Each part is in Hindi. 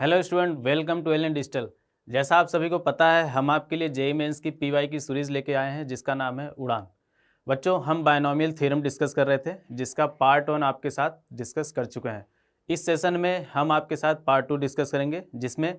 Hello student, welcome to Allen digital. जैसा आप सभी को पता है, हम आपके लिए जेईई मेंस की पीवाई की सीरीज लेके आए हैं जिसका नाम है उड़ान। बच्चों, हम बायनोमियल थ्योरम डिस्कस कर रहे थे जिसका पार्ट 1 आपके साथ डिस्कस कर चुके हैं। इस सेशन में हम आपके साथ पार्ट 2 डिस्कस करेंगे जिसमें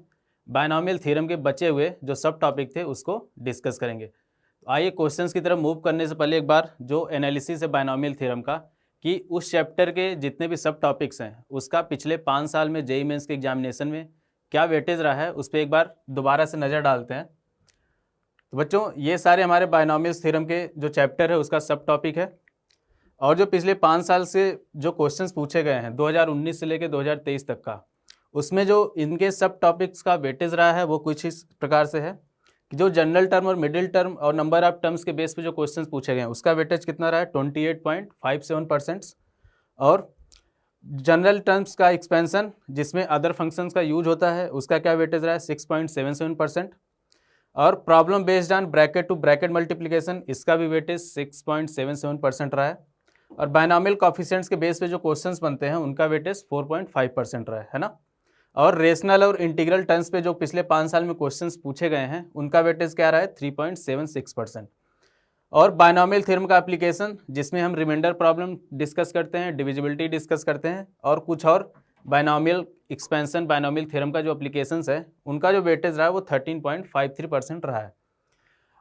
बायनोमियल थ्योरम के बचे हुए जो सब टॉपिक थे उसको डिस्कस करेंगे। तो आइए क्वेश्चंस की तरफ मूव करने से पहले एक बार जो एनालिसिस है बायनोमियल थ्योरम का कि उस चैप्टर के जितने भी सब टॉपिक्स हैं उसका पिछले 5 साल में जेईई मेंस के एग्जामिनेशन में क्या वेटेज रहा है उस पर एक बार दोबारा से नज़र डालते हैं। तो बच्चों, ये सारे हमारे बायनोमियल थ्योरम के जो चैप्टर है उसका सब टॉपिक है और जो पिछले 5 साल से जो क्वेश्चंस पूछे गए हैं 2019 से लेकर 2023 तक का, उसमें जो इनके सब टॉपिक्स का वेटेज रहा है वो कुछ इस प्रकार से है कि जो जनरल टर्म और मिडिल टर्म और नंबर ऑफ टर्म्स के बेस पे जो क्वेश्चंस पूछे गए हैं उसका वेटेज कितना रहा है 28.57%। और जनरल टर्म्स का एक्सपेंशन जिसमें अदर फंक्शंस का यूज होता है उसका क्या वेटेज रहा है 6.77%। और problem based on bracket to bracket multiplication इसका भी वेटेज 6.77% रहा है। और बायनोमियल कोएफिशिएंट्स के बेस पे जो क्वेश्चंस बनते हैं उनका वेटेज 4.5% रहा है ना। और रेशनल और इंटीग्रल टर्म्स पे जो पिछले 5 साल में क्वेश्चंस पूछे गए हैं उनका वेटेज क्या रहा है 3.76%। और बायनोमियल थ्योरम का एप्लीकेशन जिसमें हम रिमाइंडर प्रॉब्लम डिस्कस करते हैं, डिविजिबिलिटी डिस्कस करते हैं और कुछ और बायनोमियल एक्सपेंशन बायनोमियल थ्योरम का जो एप्लीकेशंस है उनका जो वेटेज रहा है वो 13.53% रहा है।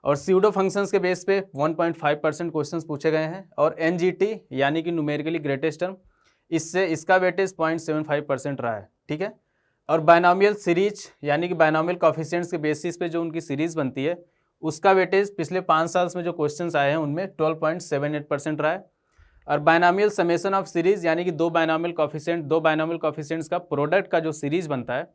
और स्यूडो फंक्शंस के बेस पे 1.5% क्वेश्चंस पूछे गए हैं। और एनजीटी यानी कि न्यूमेरिकली ग्रेटेस्ट टर्म, इससे इसका वेटेज 0.75% रहा है। ठीक है। और बायनोमियल सीरीज यानी कि बायनोमियल कोएफिशिएंट्स के बेसिस पे जो उनकी सीरीज बनती है उसका वेटेज पिछले 5 साल में जो क्वेश्चंस आए हैं उनमें 12.78% रहा है। और बायनोमियल समेशन ऑफ सीरीज यानी कि दो बायनोमियल कोएफिशिएंट्स का प्रोडक्ट का जो सीरीज बनता है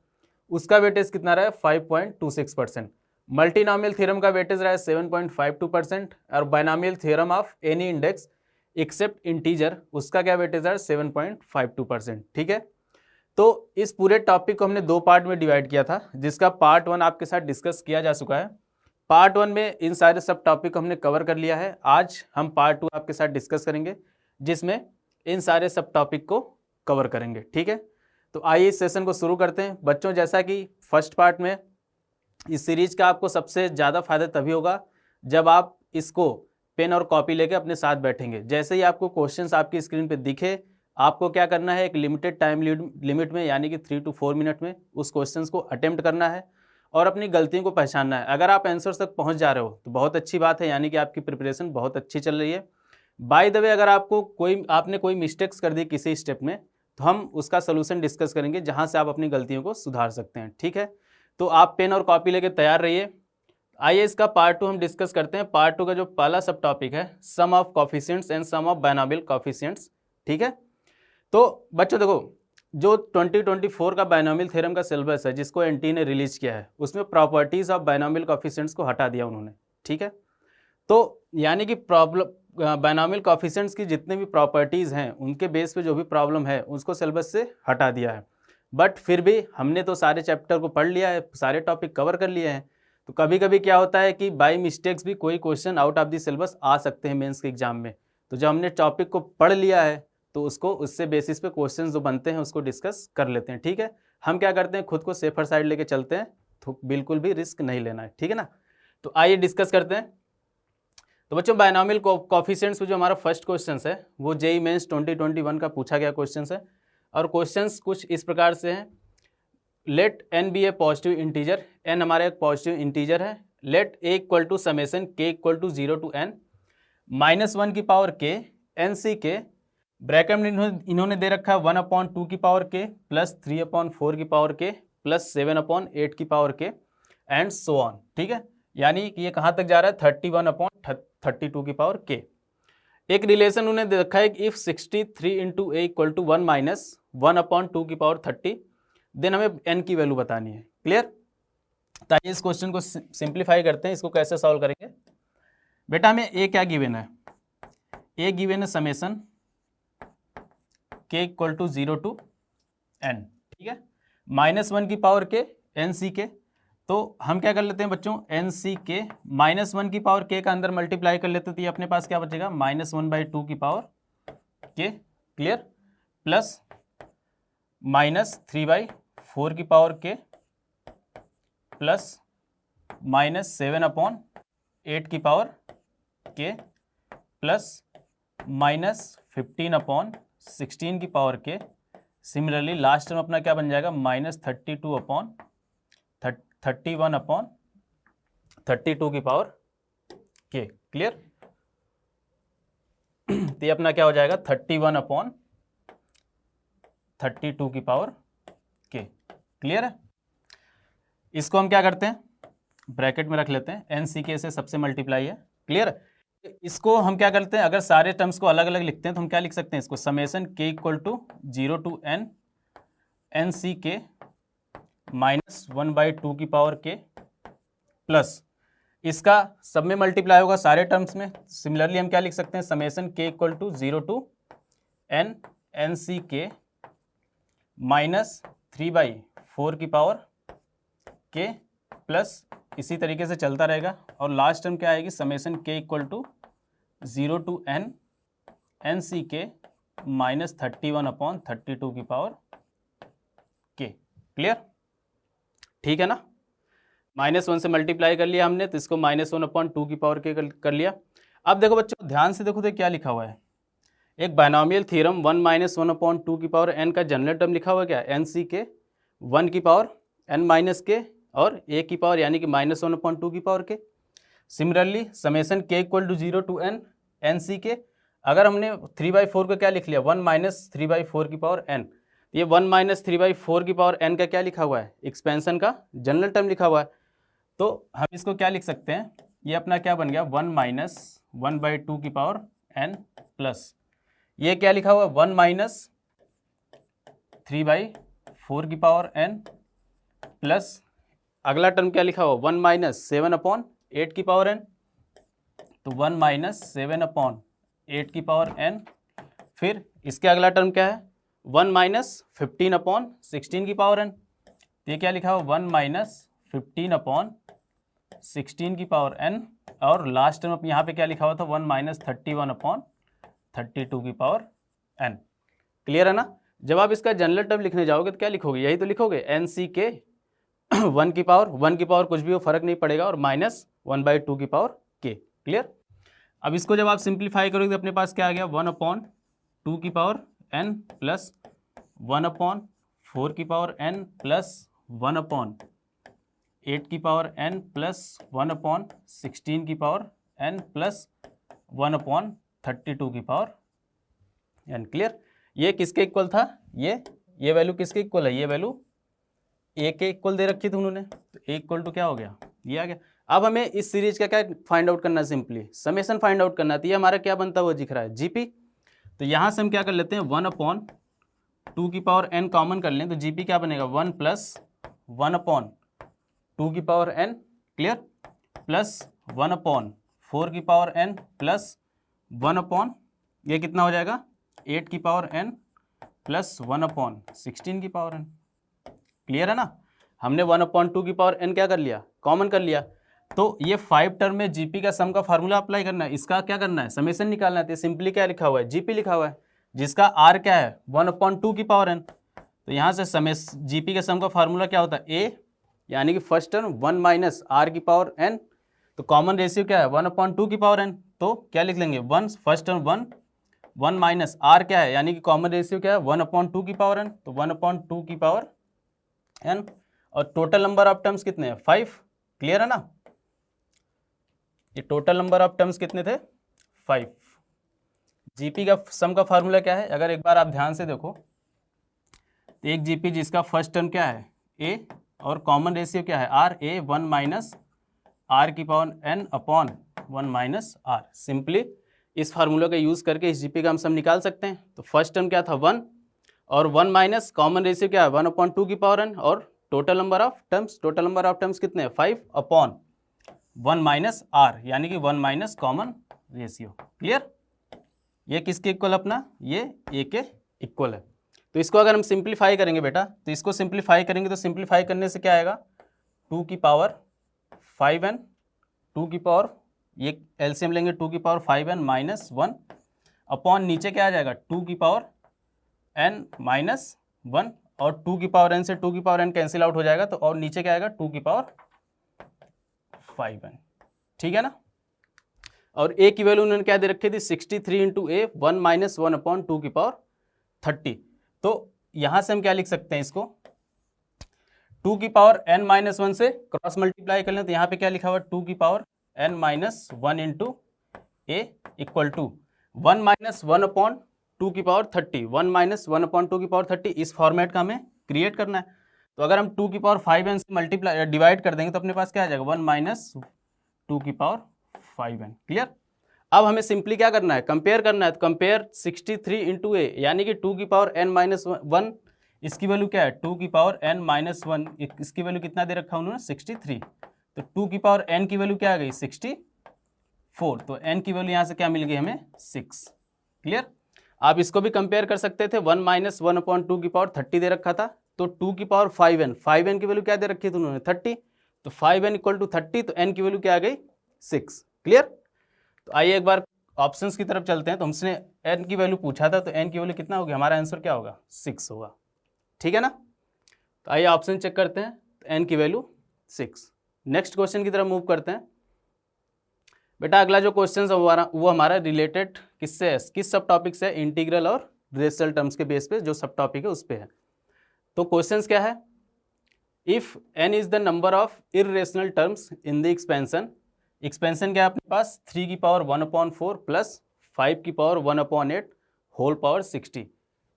उसका वेटेज कितना रहा है 5.26%। मल्टीनोमियल थ्योरम का वेटेज रहा है 7.52%। और binomial theorem of any index except integer उसका क्या वेटेज रहा है 7.52%। ठीक है। तो इस पूरे टॉपिक को हमने 2 पार्ट में डिवाइड किया था जिसका पार्ट 1 आपके साथ डिस्कस किया जा चुका है। पार्ट 1 में इन सारे सब टॉपिक को हमने कवर कर लिया है। आज हम पार्ट 2 आपके साथ डिस्कस करेंगे जिसमें इन सारे सब टॉपिक को कवर करेंगे। ठीक है। तो आइए इस सेशन को शुरू करते हैं। बच्चों, जैसा कि फर्स्ट पार्ट में इस सीरीज का आपको सबसे ज़्यादा फायदा तभी होगा जब आप इसको पेन और कॉपी लेके अपने साथ बैठेंगे। जैसे ही आपको क्वेश्चंस आपकी स्क्रीन पे दिखे, आपको क्या करना है, एक लिमिटेड टाइम लिमिट में यानी कि 3 to 4 मिनट में उस क्वेश्चंस को अटेम्प्ट करना है और अपनी गलतियों को पहचानना है। अगर आप आंसर्स तक पहुंच जा रहे हो तो बहुत अच्छी बात है, यानी कि आपकी प्रिपरेशन बहुत अच्छी चल रही है। बाय द वे, अगर आपने कोई मिस्टेक्स कर दी किसी स्टेप में तो हम उसका सोल्यूशन डिस्कस करेंगे जहां से आप अपनी गलतियों को सुधार सकते हैं। ठीक है। तो आप पेन और कॉपी लेके तैयार रहिए। आइए इसका पार्ट 2 हम डिस्कस करते हैं। पार्ट 2 का जो पहला सब टॉपिक है sum of coefficients and sum of binomial coefficients. ठीक है। तो बच्चों देखो, जो 2024 का बायनोमियल थ्योरम का सिलेबस है जिसको एनटी ने रिलीज किया है उसमें प्रॉपर्टीज ऑफ बायनोमियल कोएफिशिएंट्स को हटा दिया उन्होंने। ठीक है। तो यानी कि बायनोमियल कोएफिशिएंट्स की जितने भी प्रॉपर्टीज हैं उनके बेस पे जो भी प्रॉब्लम है उसको सिलेबस से हटा दिया है। बट फिर भी हमने तो सारे चैप्टर को पढ़ लिया है, सारे टॉपिक कवर कर लिए हैं। तो कभी कभी क्या होता है कि बाई मिस्टेक्स भी कोई question out of the syllabus आ सकते हैं मेंस के एग्जाम में। तो जब हमने टॉपिक को पढ़ लिया है तो उसको उससे बेसिस पे क्वेश्चंस जो बनते हैं उसको डिस्कस कर लेते हैं। ठीक है। हम क्या करते हैं, खुद को सेफर साइड लेके चलते हैं, तो बिल्कुल भी रिस्क नहीं लेना है। ठीक है ना। तो आइए डिस्कस करते हैं। तो बच्चों, बायनोमियल कोएफिशिएंट्स में जो हमारा फर्स्ट क्वेश्चन है वो जेईई मेंस 2021 का पूछा गया क्वेश्चन है। और क्वेश्चंस कुछ इस प्रकार से हैं। Let n be a positive integer, n हमारा एक पॉजिटिव इंटीजर है। Let a equal to summation के इक्वल टू 0 to n -1 की पावर के एन सी के, ब्रैकेट में इन्होंने दे रखा है 1/2 की पावर के प्लस 3/4 की पावर के प्लस 7/8 की पावर के एंड सो ऑन। ठीक है। यानी कि ये कहाँ तक जा रहा है 31/32 की पावर के। एक रिलेशन उन्हें दे रखा है कि if 63 into a equal to 1 - 1/2 की पावर 30, देन हमें n की वैल्यू बतानी है। क्लियर। तो आइए इस क्वेश्चन को सिंप्लीफाई करते हैं। इसको कैसे सॉल्व करेंगे बेटा, हमें a क्या गिवन है, a गिवन है summation k equal to 0 to n। ठीक है। -1 की पावर के एन सी के, तो हम क्या कर लेते हैं बच्चों, एन सी के -1 की पावर के का अंदर मल्टीप्लाई कर लेते हैं तो ये अपने पास क्या बचेगा -1/2 की पावर के। क्लियर। प्लस -3/4 4 की पावर के प्लस माइनस 7 अपॉन 8 की पावर के प्लस माइनस 15 अपॉन 16 की पावर के। सिमिलरली लास्ट टर्म अपना क्या बन जाएगा, माइनस 32 अपॉन 31 अपॉन 32 की पावर के। क्लियर? तो ये अपना क्या हो जाएगा, 31 अपॉन 32 की पावर के। क्लियर है? इसको हम क्या करते हैं, ब्रैकेट में रख लेते हैं, एन सी के से सबसे मल्टीप्लाई है। क्लियर? इसको हम क्या करते हैं, अगर सारे टर्म्स को अलग अलग लिखते हैं तो हम क्या लिख सकते हैं, इसको समेशन के equal to 0 to n n C के माइनस 1/2 की पावर के प्लस इसका सब में मल्टीप्लाई होगा सारे टर्म्स में। सिमिलरली हम क्या लिख सकते हैं, समेशन के equal to 0 to n n C के माइनस 3/4 की पावर के प्लस इसी तरीके से चलता रहेगा। और लास्ट टर्म क्या आएगी, समेशन के equal to 0 to n n C के माइनस 31 अपॉन 32 की पावर के। क्लियर? ठीक है ना? -1 से मल्टीप्लाई कर लिया हमने, तो इसको -1 अपॉन 2 की पावर के कर लिया। अब देखो बच्चों, ध्यान से देखो तो क्या लिखा हुआ है, एक बायनॉमियल थ्योरम 1 - 1 अपॉन 2 की पावर n का जनरल टर्म लिखा हुआ है क्या, एन सी के 1 की पावर n माइनस के और a की पावर यानी कि -1 अपॉन 2 की पावर के। सिमिलरली समेशन के equal to 0 to n n C के, अगर हमने 3/4 को क्या लिख लिया, 1 - 3/4 की पावर n, ये 1 - 3/4 की पावर n का क्या लिखा हुआ है, एक्सपेंशन का जनरल टर्म लिखा हुआ है। तो हम इसको क्या लिख सकते हैं, ये अपना क्या बन गया, 1 - 1/2 की पावर n प्लस ये क्या लिखा हुआ है, 1 - 3/4 की पावर n प्लस अगला टर्म क्या लिखा हुआ, 1 - 7 अपॉन 8 की पावर n, तो 1 - 7 अपॉन 8 की पावर n। फिर इसके अगला टर्म क्या है, 1 - 15 अपॉन 16 की पावर n, तो ये क्या लिखा हुआ, 1 - 15 अपॉन 16 की पावर n। और लास्ट टर्म यहाँ पे क्या लिखा हुआ था, 1 - 31 अपॉन 32 की पावर n। क्लियर है ना? जब आप इसका जनरल टर्म लिखने जाओगे तो क्या लिखोगे, यही तो लिखोगे, एन सी के 1 की पावर कुछ भी हो फर्क नहीं पड़ेगा और -1/2 की पावर के। क्लियर? अब इसको जब आप सिंप्लीफाई करोगे तो अपने पास क्या आ गया, 1 अपॉन 2 की पावर n प्लस 1 अपॉन 4 की पावर n प्लस 1 अपॉन 8 की पावर n प्लस 1 अपॉन 16 की पावर n प्लस 1 अपॉन 32 की पावर n। क्लियर? ये किसके इक्वल था, ये वैल्यू किसके इक्वल है, ये वैल्यू ए के इक्वल दे रखी थी उन्होंने, तो ए इक्वल टू क्या हो गया, ये आ गया। अब हमें इस सीरीज का क्या फाइंड आउट करना है, सिंपली समेशन फाइंड आउट करना है। तो ये हमारा क्या बनता हुआ दिख रहा है, जीपी। तो यहाँ से हम क्या कर लेते हैं, 1 अपॉन 2 की पावर n कॉमन कर लें, तो जीपी क्या बनेगा, 1 + 1 अपॉन 2 की power n। Clear? Plus 1 upon 4 की पावर n प्लस 1 अपॉन ये कितना हो जाएगा, 8 की पावर n प्लस 1 अपॉन 16 की पावर n। क्लियर है ना? हमने 1 अपॉन 2 की पावर n क्या कर लिया, कॉमन कर लिया। तो ये 5 टर्म में जीपी का सम का फार्मूला अप्लाई करना है, इसका क्या करना है, समेशन निकालना है। तो सिंपली क्या लिखा हुआ है, जीपी लिखा हुआ है, जिसका आर क्या है, 1 अपॉन 2 की पावर n। तो यहाँ से जीपी का सम का फार्मूला क्या होता है, ए यानी कि फर्स्ट टर्म 1 माइनस आर की पावर n, तो कॉमन रेशियो क्या है, 1 अपॉन 2 की पावर n। तो क्या लिख लेंगे, 1 फर्स्ट टर्म 1 माइनस आर क्या है, यानी कि कॉमन रेशियो क्या है, 1 अपॉन 2 की पावर n, तो 1 अपॉन 2 की पावर n। और टोटल नंबर ऑफ टर्म्स कितने हैं, 5। क्लियर है ना? ये टोटल नंबर ऑफ टर्म्स कितने थे, 5। जीपी का सम का फार्मूला क्या है, अगर एक बार आप ध्यान से देखो, तो एक जीपी जिसका फर्स्ट टर्म क्या है, ए, और कॉमन रेशियो क्या है, आर, ए 1 माइनस आर की power n upon 1 minus r. Simply इस फार्मूला का यूज़ करके इस जीपी का हम सम निकाल सकते हैं। तो फर्स्ट टर्म क्या था, 1, और 1 माइनस कॉमन रेशियो क्या है, 1 अपॉन 2 की पावर n, और टोटल नंबर ऑफ टर्म्स कितने हैं, 5 अपॉन 1 माइनस आर, यानी कि 1 माइनस कॉमन रेशियो। क्लियर? ये किसके इक्वल अपना, ये ए के इक्वल है। तो इसको अगर हम सिंप्लीफाई करेंगे बेटा, तो इसको सिंप्लीफाई करेंगे, तो सिंप्लीफाई करने से क्या आएगा, 2 की पावर 5n, 2 की पावर, ये एलसीएम लेंगे, 2 की पावर 5n माइनस 1 अपॉन नीचे क्या आ जाएगा, 2 की पावर n माइनस 1 और 2 की पावर n से 2 की पावर n कैंसिल आउट हो जाएगा, तो और नीचे क्या आएगा 2 की पावर 5n, ठीक है ना। और a की वैल्यू उन्होंने क्या दे रखी थी 63 इंटू ए 1 माइनस 1 अपॉन 2 की पावर 30। तो यहां से हम क्या लिख सकते हैं इसको 2 की पावर n माइनस 1 से क्रॉस मल्टीप्लाई कर लें, तो यहाँ पे क्या लिखा हुआ 2 की power n minus 1 into a equal to 1 minus 1 upon 2 की पावर 30, 1 माइनस 1 अपॉन 2 की पावर 30, इस फॉर्मेट का हमें क्रिएट करना है। तो अगर हम 2 की पावर 5n से मल्टीप्लाई डिवाइड कर देंगे तो अपने पास क्या आ जाएगा 1 माइनस 2 की पावर 5n, क्लियर। अब हमें सिंपली क्या करना है कंपेयर करना है, तो कंपेयर 63 इंटू ए यानी कि 2 की पावर n माइनस 1, इसकी वैल्यू क्या है 2 की पावर n माइनस 1, इसकी वैल्यू कितना दे रखा उन्होंने 63, तो 2 की पावर n की वैल्यू क्या आ गई 64, तो n की वैल्यू यहाँ से क्या मिल गई हमें 6, क्लियर। आप इसको भी कंपेयर कर सकते थे 1 माइनस 1 अपॉन 2 की पावर 30 दे रखा था, तो 2 की पावर 5n की वैल्यू क्या दे रखी थी उन्होंने 30, तो 5n इक्वल टू 30, तो n की वैल्यू क्या आ गई 6, क्लियर। तो आइए एक बार ऑप्शंस की तरफ चलते हैं। तो हमसे n की वैल्यू पूछा था, तो n की वैल्यू कितना होगी, हमारा आंसर क्या होगा 6 होगा, ठीक है ना। तो आइए ऑप्शन चेक करते हैं, तो n की वैल्यू 6। नेक्स्ट क्वेश्चन की तरफ मूव करते हैं। बेटा अगला जो क्वेश्चन है वो हमारा रिलेटेड किससे है, किस सब टॉपिक से, इंटीग्रल और रेशनल टर्म्स के बेस पे जो सब टॉपिक है उस पे है। तो क्वेश्चंस क्या है, if n is the number of irrational terms in the expansion, expansion क्या है अपने पास 3 की पावर 1 अपॉन 4 प्लस 5 की power 1 upon 8 whole power 60,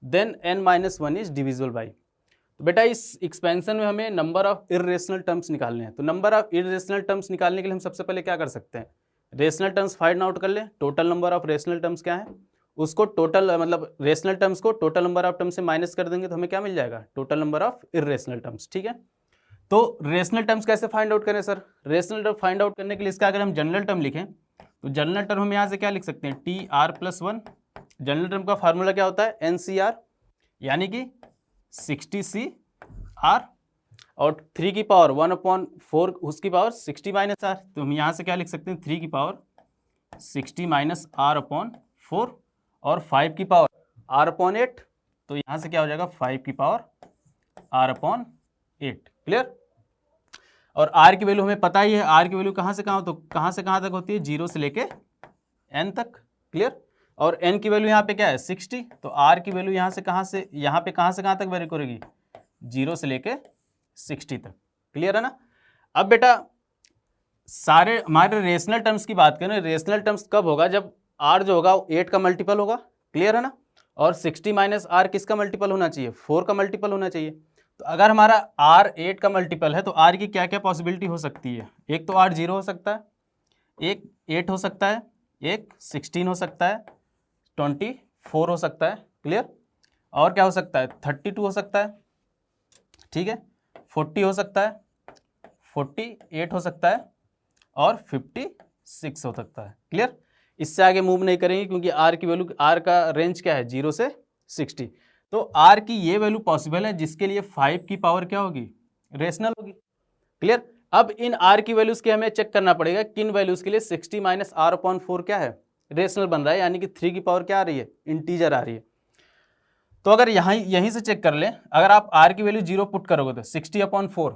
then n minus 1 is divisible by. तो बेटा इस एक्सपेंशन में हमें नंबर ऑफ इररेशनल टर्म्स निकालने हैं। तो नंबर ऑफ इररेशनल टर्म्स निकालने के लिए हम सबसे पहले क्या कर सकते हैं, रेशनल टर्म्स फाइंड आउट कर लें। Total number of rational terms क्या है, उसको टोटल मतलब रेशनल टर्म्स को टोटल नंबर ऑफ टर्म्स से माइनस कर देंगे तो हमें क्या मिल जाएगा total number of irrational terms, ठीक है। तो रेशनल टर्म्स कैसे फाइंड आउट करें sir, rational term find out करने के लिए इसका अगर हम जनरल टर्म लिखें तो जनरल टर्म हम यहाँ से क्या लिख सकते हैं T R plus 1, general term का फार्मूला क्या होता है एन सी आर, यानी कि 60 सी आर और 3 की पावर 1 अपॉन 4 उसकी पावर 60 माइनस आर, तो हम यहाँ से क्या लिख सकते हैं 3 की पावर 60 माइनस आर अपॉन 4 और 5 की पावर आर अपॉन 8, तो यहाँ से क्या हो जाएगा 5 की पावर आर अपॉन 8, क्लियर। और आर की वैल्यू हमें पता ही है, आर की वैल्यू कहाँ से कहाँ, तो कहाँ से कहाँ तक होती है 0 से लेके n तक, क्लियर। और n की वैल्यू यहाँ पे क्या है 60, तो r की वैल्यू यहाँ से कहाँ से कहाँ तक वेरी करेगी 0 से लेके 60 तक, क्लियर है ना। अब बेटा सारे हमारे रेशनल टर्म्स की बात करें, रेशनल टर्म्स कब होगा जब r जो होगा 8 का मल्टीपल होगा, क्लियर है ना। और 60 माइनस आर किसका मल्टीपल होना चाहिए 4 का मल्टीपल होना चाहिए। तो अगर हमारा r 8 का मल्टीपल है तो r की क्या क्या पॉसिबिलिटी हो सकती है, एक तो r 0 हो सकता है, एक 8 हो सकता है, एक 16 हो सकता है, 24 हो सकता है, क्लियर। और क्या हो सकता है 32 हो सकता है, ठीक है, 40 हो सकता है, 48 हो सकता है और 56 हो सकता है, क्लियर। इससे आगे मूव नहीं करेंगे क्योंकि आर की वैल्यू, आर का रेंज क्या है 0 से 60, तो आर की ये वैल्यू पॉसिबल है जिसके लिए 5 की पावर क्या होगी रेशनल होगी, क्लियर। अब इन आर की वैल्यूज के हमें चेक करना पड़ेगा किन वैल्यूज के लिए 60 माइनस आर अपॉन 4 क्या है रेशनल बन रहा है, यानी कि 3 की पावर क्या आ रही है इंटीजर आ रही है। तो अगर यहीं से चेक कर लें, अगर आप आर की वैल्यू 0 पुट करोगे तो 60 अपॉन 4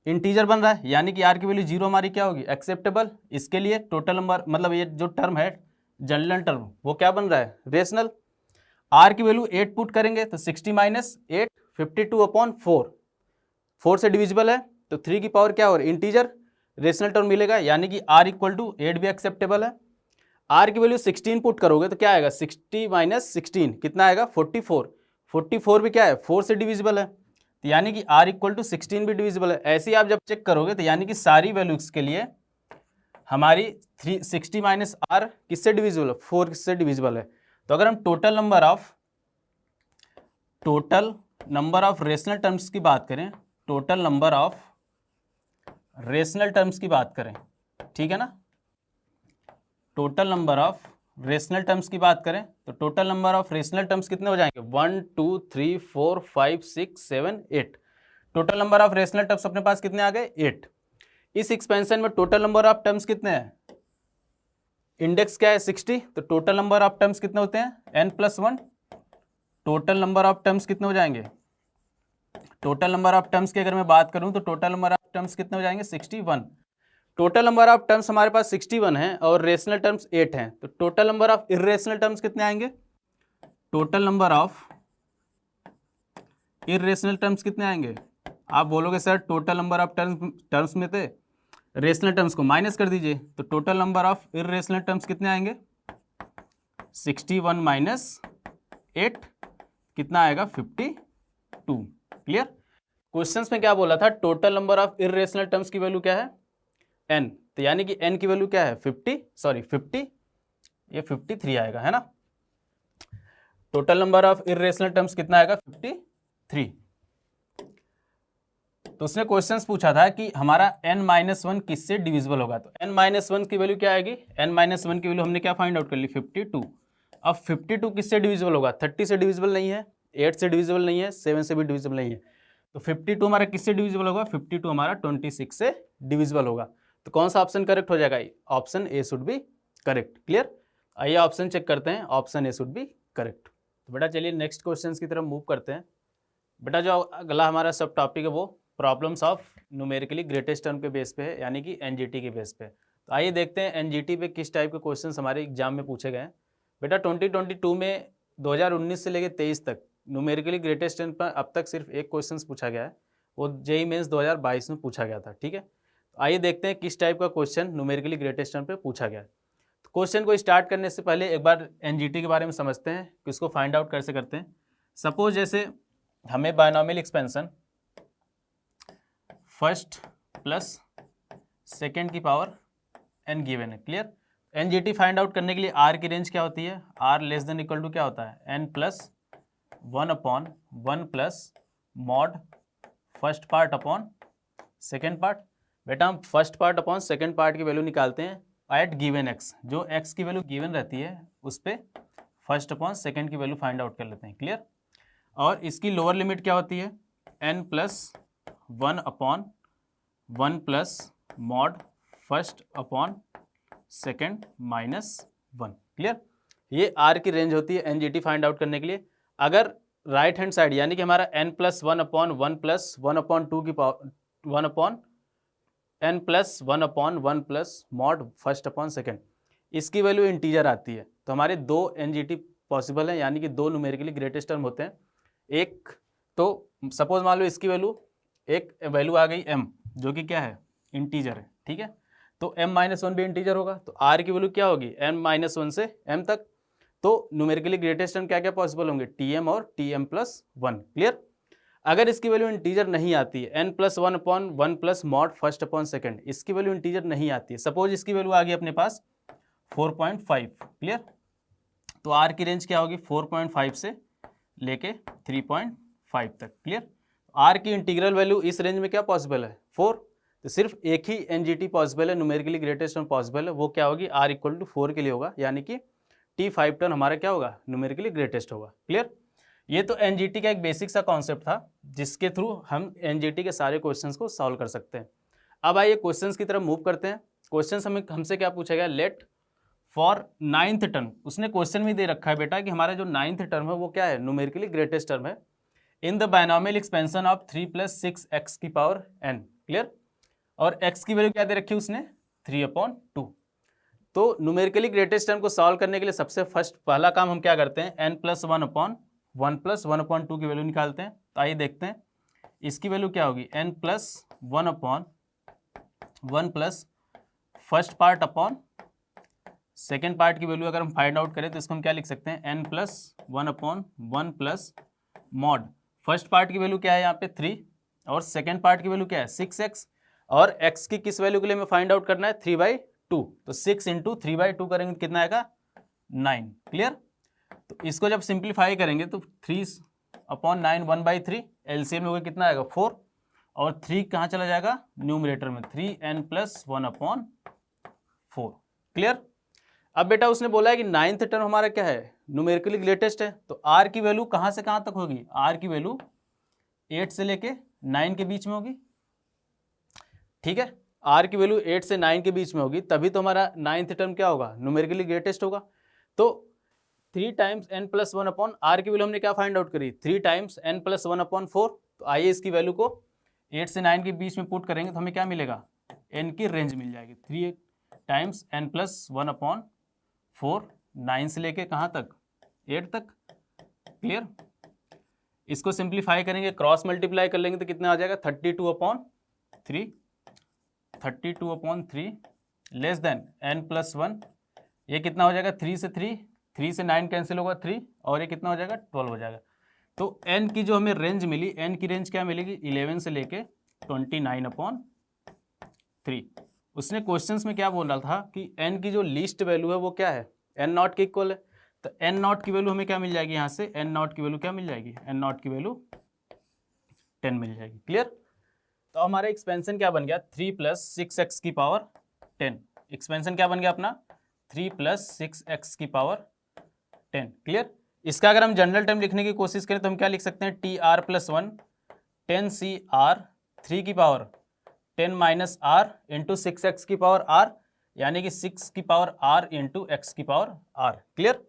इंटीजर बन रहा है, यानी कि आर की वैल्यू 0 हमारी क्या होगी एक्सेप्टेबल। इसके लिए टोटल नंबर मतलब ये जो टर्म है जनरल टर्म वो क्या बन रहा है रेशनल। आर की वैल्यू 8 पुट करेंगे तो 60 माइनस 8 52 अपॉन 4 से डिविजिबल है, तो 3 की पावर क्या हो रही है इंटीजर रेशनल टर्म मिलेगा, यानी कि r इक्वल टू 8 भी एक्सेप्टेबल है। r की वैल्यू 16 पुट करोगे तो क्या आएगा 60 माइनस 16 कितना आएगा 44 भी क्या है 4 से डिविजिबल है, तो यानी कि r इक्वल टू 16 भी डिविजिबल है। ऐसे ही आप जब चेक करोगे तो यानी कि सारी वैल्यूज के लिए हमारी 60 माइनस आर किससे डिविजिबल है 4 से डिविजिबल है। तो अगर हम total number of rational terms की बात करें, total number of rational terms की बात करें, ठीक है ना, total number of rational terms की बात करें तो total number of rational terms कितने हो जाएंगे 1 2 3 4 5 6 7 8, total number of rational terms अपने पास कितने आ गए 8। इस एक्सपेंशन में टोटल नंबर ऑफ टर्म्स कितने हैं, इंडेक्स क्या है 60, तो टोटल नंबर ऑफ टर्म्स कितने होते हैं n+1, total number of terms कितने हो जाएंगे टोटल नंबर ऑफ टर्म्स की अगर मैं बात करूं तो टोटल नंबर ऑफ टर्म्स कितने हो जाएंगे 61। टोटल नंबर ऑफ टर्म्स हमारे पास 61 है और रेशनल टर्म्स 8 हैं, तो total number of irrational terms कितने आएंगे? Total number of irrational terms कितने आएंगे? आप बोलोगे sir total number of terms में थे रेशनल टर्म्स को माइनस कर दीजिए, तो total number of irrational terms कितने आएंगे? 61 माइनस 8 कितना आएगा? 52। क्लियर? क्वेश्चंस में क्या बोला था? Total number of irrational terms की वैल्यू क्या है? n, तो यानी कि n की वैल्यू क्या है? 50, ये 53 आएगा, है ना। Total number of irrational terms कितना आएगा? 53। तो उसने क्वेश्चंस पूछा था कि हमारा n-1 किससे डिविजिबल होगा, तो n-1 की वैल्यू क्या आएगी? n-1 की वैल्यू हमने क्या फाइंड आउट कर ली? 52। अब 52 किससे डिविजिबल होगा? 30 से डिविजिबल नहीं है, 8 से डिविजिबल नहीं है, 7 से भी डिविजिबल नहीं है, तो 52 हमारा किससे डिविजिबल होगा? 52 हमारा 26 से डिविजिबल होगा। तो कौन सा ऑप्शन करेक्ट हो जाएगा? Option A should be correct. Clear? आइए ऑप्शन चेक करते हैं, option A should be correct. तो बेटा चलिए नेक्स्ट क्वेश्चन की तरफ मूव करते हैं। बेटा जो अगला हमारा सब टॉपिक है वो problems of numerically greatest term के बेस पे है, यानी कि एनजीटी के बेस पे। तो आइए देखते हैं एनजीटी पे किस टाइप के क्वेश्चंस हमारे एग्जाम में पूछे गए हैं। बेटा 2022 में 2019 से लेकर 23 तक न्यूमेरिकली ग्रेटेस्ट टर्म पर अब तक सिर्फ एक क्वेश्चन पूछा गया है, वो जेईई मेंस 2022 में पूछा गया था। ठीक है, तो आइए देखते हैं किस टाइप का क्वेश्चन न्यूमेरिकली ग्रेटेस्ट टर्म पे पूछा गया है। तो क्वेश्चन को स्टार्ट करने से पहले एक बार एनजीटी के बारे में समझते हैं कि इसको फाइंड आउट कैसे करते हैं। सपोज जैसे हमें binomial expansion first plus second की पावर n गिवन है। क्लियर? एनजीटी फाइंड आउट करने के लिए r की रेंज क्या होती है? r less than equal to क्या होता है? n plus 1/1 plus mod first part upon second part. बेटा हम first part upon second part की वैल्यू निकालते हैं एट गिवन x, जो x की वैल्यू गिवन रहती है उस पर फर्स्ट अपॉन सेकेंड की वैल्यू फाइंड आउट कर लेते हैं। क्लियर? और इसकी लोअर लिमिट क्या होती है? n plus 1/1 plus mod first upon second minus 1। Clear? ये r की रेंज होती है एनजीटी फाइंड आउट करने के लिए। अगर राइट हैंड साइड यानी कि हमारा n प्लस 1/1 प्लस 1/2 की power 1/n+1/1 plus mod first upon second, इसकी वैल्यू इंटीजर आती है, तो हमारे दो एनजीटी पॉसिबल हैं, यानी कि दो न्यूमेरिकली ग्रेटेस्ट टर्म होते हैं। एक तो सपोज मान लो इसकी वैल्यू एक वैल्यू आ गई m, जो कि क्या है? इंटीजर है। ठीक है, तो m-1 भी इंटीजर होगा, तो r की वैल्यू क्या होगी? n-1 से m तक। तो न्यूमेरिकली ग्रेटेस्ट टर्म क्या क्या पॉसिबल होंगे? tm और tm+1। क्लियर? अगर इसकी वैल्यू इंटीजर नहीं आती है n+1/1 plus mod first upon second, इसकी वैल्यू इंटीजर नहीं आती है, सपोज इसकी वैल्यू आ गई अपने पास 4.5। क्लियर? तो r की रेंज क्या होगी? 4.5 से लेके 3.5 तक। क्लियर? r की इंटीग्रल वैल्यू इस रेंज में क्या पॉसिबल है? 4। तो सिर्फ एक ही एनजीटी पॉसिबल है, न्यूमेरिकली ग्रेटेस्ट टर्म पॉसिबल है, वो क्या होगी? r = 4 के लिए होगा, यानी कि t5 टर्म हमारा क्या होगा? न्यूमेरिकली ग्रेटेस्ट होगा। क्लियर? ये तो एनजीटी का एक बेसिक सा कॉन्सेप्ट था जिसके थ्रू हम एनजीटी के सारे क्वेश्चंस को सॉल्व कर सकते हैं। अब आइए क्वेश्चंस की तरफ मूव करते हैं। क्वेश्चंस हमसे क्या पूछा गया? लेट फॉर 9th टर्म, उसने क्वेश्चन में दे रखा है बेटा कि हमारा जो 9th टर्म है वो क्या है? न्यूमेरिकली ग्रेटेस्ट टर्म है in the binomial expansion of 3 + 6x की पावर n। क्लियर? और x की वैल्यू क्या दे रखी है उसने? 3/2। तो न्यूमेरिकली ग्रेटेस्ट टर्म को सॉल्व करने के लिए सबसे फर्स्ट पहला काम हम क्या करते हैं? n+1/1 प्लस 1/2 की वैल्यू निकालते हैं। तो आइए देखते हैं इसकी वैल्यू क्या होगी? n+1/1 plus first part upon second part की वैल्यू अगर हम फाइंड आउट करें तो इसको हम क्या लिख सकते हैं? n+1/1 plus mod first part की वैल्यू क्या है यहाँ पे? 3, और सेकेंड पार्ट की वैल्यू क्या है? 6x, और x की किस वैल्यू के लिए हमें फाइंड आउट करना है? 3/2। तो 6 × 3/2 करेंगे तो कितना आएगा? 9। क्लियर? तो इसको जब सिंप्लीफाई करेंगे तो 3/9 1/3, एलसीएम में होगा कितना आएगा? 4, और 3 कहाँ चला जाएगा? न्यूमरेटर में, 3n+1/4। क्लियर? अब बेटा उसने बोला है कि 9th टर्म हमारा क्या है? न्यूमेरिकली ग्रेटेस्ट है, तो r की वैल्यू कहाँ से कहाँ तक होगी? r की वैल्यू 8 से लेके 9 के बीच में होगी। ठीक है, r की वैल्यू 8 से 9 के बीच में होगी, तभी तो हमारा 9th टर्म क्या होगा? न्यूमेरिकली ग्रेटेस्ट होगा। तो 3 टाइम्स n+1/r की वैल्यू हमने क्या फाइंड आउट करी? 3 टाइम्स n+1/4, तो आइए इसकी वैल्यू को 8 से 9 के बीच में पुट करेंगे तो हमें क्या मिलेगा, n की रेंज मिल जाएगी 3 टाइम्स n+1/4, 9 से लेके कहाँ तक, 8 तक। क्लियर। इसको सिंप्लीफाई करेंगे, क्रॉस मल्टीप्लाई कर लेंगे तो कितना आ जाएगा 32/3 लेस देन n+1, ये कितना हो जाएगा 3 से 9 कैंसिल होगा 3, और ये कितना हो जाएगा 12 हो जाएगा। तो n की जो हमें रेंज मिली, n की रेंज क्या मिलेगी 11 से लेके 29/3। उसने क्वेश्चंस में क्या बोल रहा था कि n की जो लीस्ट वैल्यू है वो क्या है, n नॉट के इक्वल है। तो n नॉट की वैल्यू हमें क्या मिल जाएगी, यहाँ से n नॉट की वैल्यू क्या मिल जाएगी, n नॉट की वैल्यू 10 मिल जाएगी। क्लियर। तो हमारा एक्सपेंशन क्या बन गया 3 + 6x की पावर 10। एक्सपेंशन क्या बन गया अपना 3 + 6x की पावर 10। क्लियर। इसका अगर हम जनरल टर्म लिखने की कोशिश करें तो हम क्या लिख सकते हैं, TR+1 10CR 3 की पावर 10 - R इंटू 6x की पावर R, यानी कि 6 की पावर R इंटू x की पावर R। क्लियर।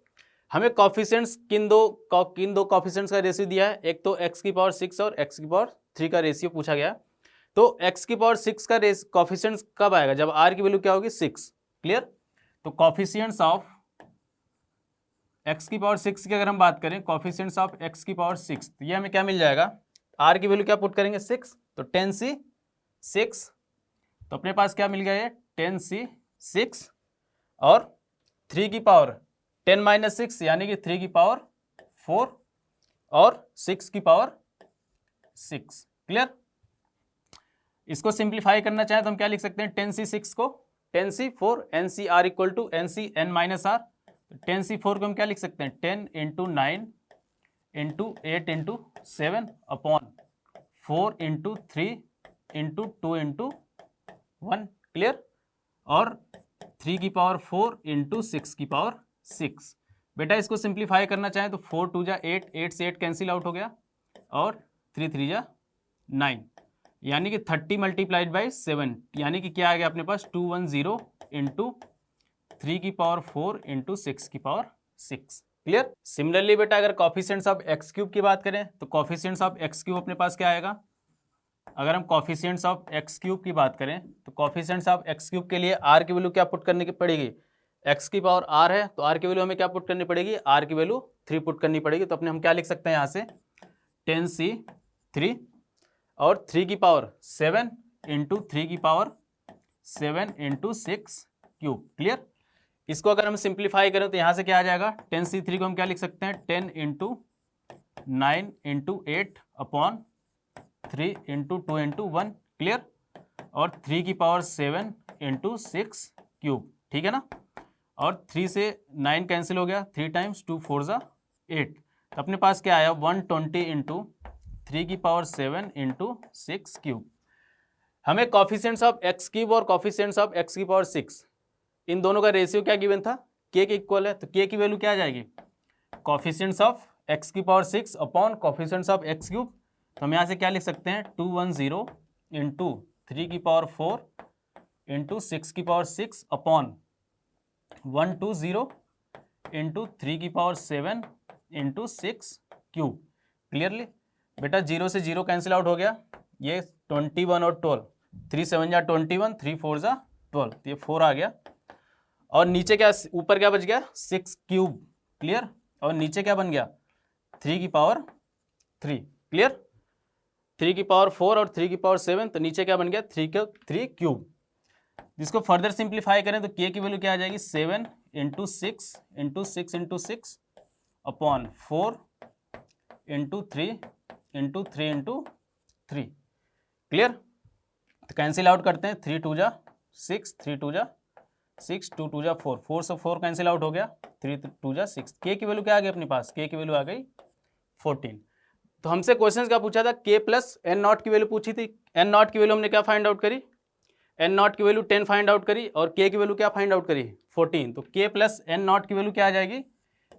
हमें कॉफिशिएंट्स किन दो कॉफिशिएंट्स का रेशियो दिया है, एक तो x की पावर 6 और x की पावर 3 का रेशियो पूछा गया। तो x की पावर 6 का कॉफिशिएंट्स कब आएगा, जब r की वैल्यू क्या होगी 6। क्लियर। तो कॉफिशिएंट्स ऑफ x की पावर 6 की अगर हम बात करें, कॉफिशिएंट्स ऑफ x की पावर 6, तो ये हमें क्या मिल जाएगा, r की वैल्यू क्या पुट करेंगे 6, तो 10c6, तो अपने पास क्या मिल गया ये 10c6, और 3 की पावर 10 - 6 यानी कि 3 की पावर 4, और 6 की पावर 6। क्लियर। इसको सिंप्लीफाई करना चाहे तो हम क्या लिख सकते हैं, 10c6 को 10c4 NCR = NCn - R। 10c4 को हम क्या लिख सकते हैं, 10 × 9 × 8 × 7 अपॉन 4 × 3 × 2 × 1। क्लियर। और 3 की पावर 4 × 6 की पावर 6। बेटा इसको सिंप्लीफाई करना चाहें तो 4 × 2 = 8, 8 से 8 कैंसिल आउट हो गया, और 3 × 3 = 9, यानी कि 30 × 7, यानी कि क्या आ गया अपने पास 210 × 3 की पावर 4 × 6 की पावर 6। क्लियर। सिमिलरली बेटा अगर कॉफिशिएंट्स ऑफ x³ की बात करें तो कॉफिशिएंट्स ऑफ x³ अपने पास क्या आएगा, अगर हम कॉफिशिएंट्स ऑफ x³ की बात करें तो कॉफिशिएंट्स ऑफ x³ के लिए r की वैल्यू क्या पुट करने की पड़ेगी, x की पावर r है तो r की वैल्यू हमें क्या पुट करनी पड़ेगी, r की वैल्यू 3 पुट करनी पड़ेगी। तो अपने हम क्या लिख सकते हैं यहाँ से 10c3 और 3 की पावर 7 × 3 की पावर 7 × 6³। क्लियर। इसको अगर हम सिंप्लीफाई करें तो यहाँ से क्या आ जाएगा, 10c3 को हम क्या लिख सकते हैं 10 × 9 × 8 अपॉन 3 × 2 × 1। क्लियर। और 3 की पावर 7 × 6³। ठीक है ना। और 3 से 9 कैंसिल हो गया, 3 टाइम्स 2 4 = 8। तो अपने पास क्या आया 120 × 3 की पावर 7 × 6³। हमें कॉफिशिएंट्स ऑफ x³ और कॉफिशिएंट्स ऑफ x की पावर 6, इन दोनों का रेशियो क्या गिवन था, k के इक्वल है। तो k की वैल्यू क्या आ जाएगी, कॉफिशिएंट्स ऑफ x की power 6 upon coefficients of x³। तो हम यहाँ से क्या लिख सकते हैं 210 × 3 की पावर 4 × 6 की पावर 6 अपॉन 120 × 3 की पावर 7 × 6³। क्लियरली। बेटा 0 से 0 कैंसिल आउट हो गया, ये 21 और 12, 3 7 = 21, 3 4 = 12, ये 4 आ गया। और नीचे क्या, ऊपर क्या बच गया 6³। क्लियर। और नीचे क्या बन गया 3 की पावर 3। क्लियर। 3 की पावर 4 और 3 की पावर 7, तो नीचे क्या बन गया 3³ जिसको फर्दर सिंप्लीफाई करें तो k की वैल्यू क्या आ जाएगी 7 × 6 × 6 × 6 अपॉन 4 × 3 × 3 × 3। क्लियर। तो कैंसिल आउट करते हैं, 3 2 = 6, 3 2 = 6, 2 2 = 4, 4 से 4 कैंसिल आउट हो गया, 3 2 = 6। k की वैल्यू क्या आ गई अपने पास, k की वैल्यू आ गई 14। तो हमसे क्वेश्चन क्या पूछा था, k + n0 की वैल्यू पूछी थी। n0 की वैल्यू हमने क्या फाइंड आउट करी, n0 की वैल्यू 10 फाइंड आउट करी, और k की वैल्यू क्या फाइंड आउट करी 14। तो k + n0 की वैल्यू क्या आ जाएगी,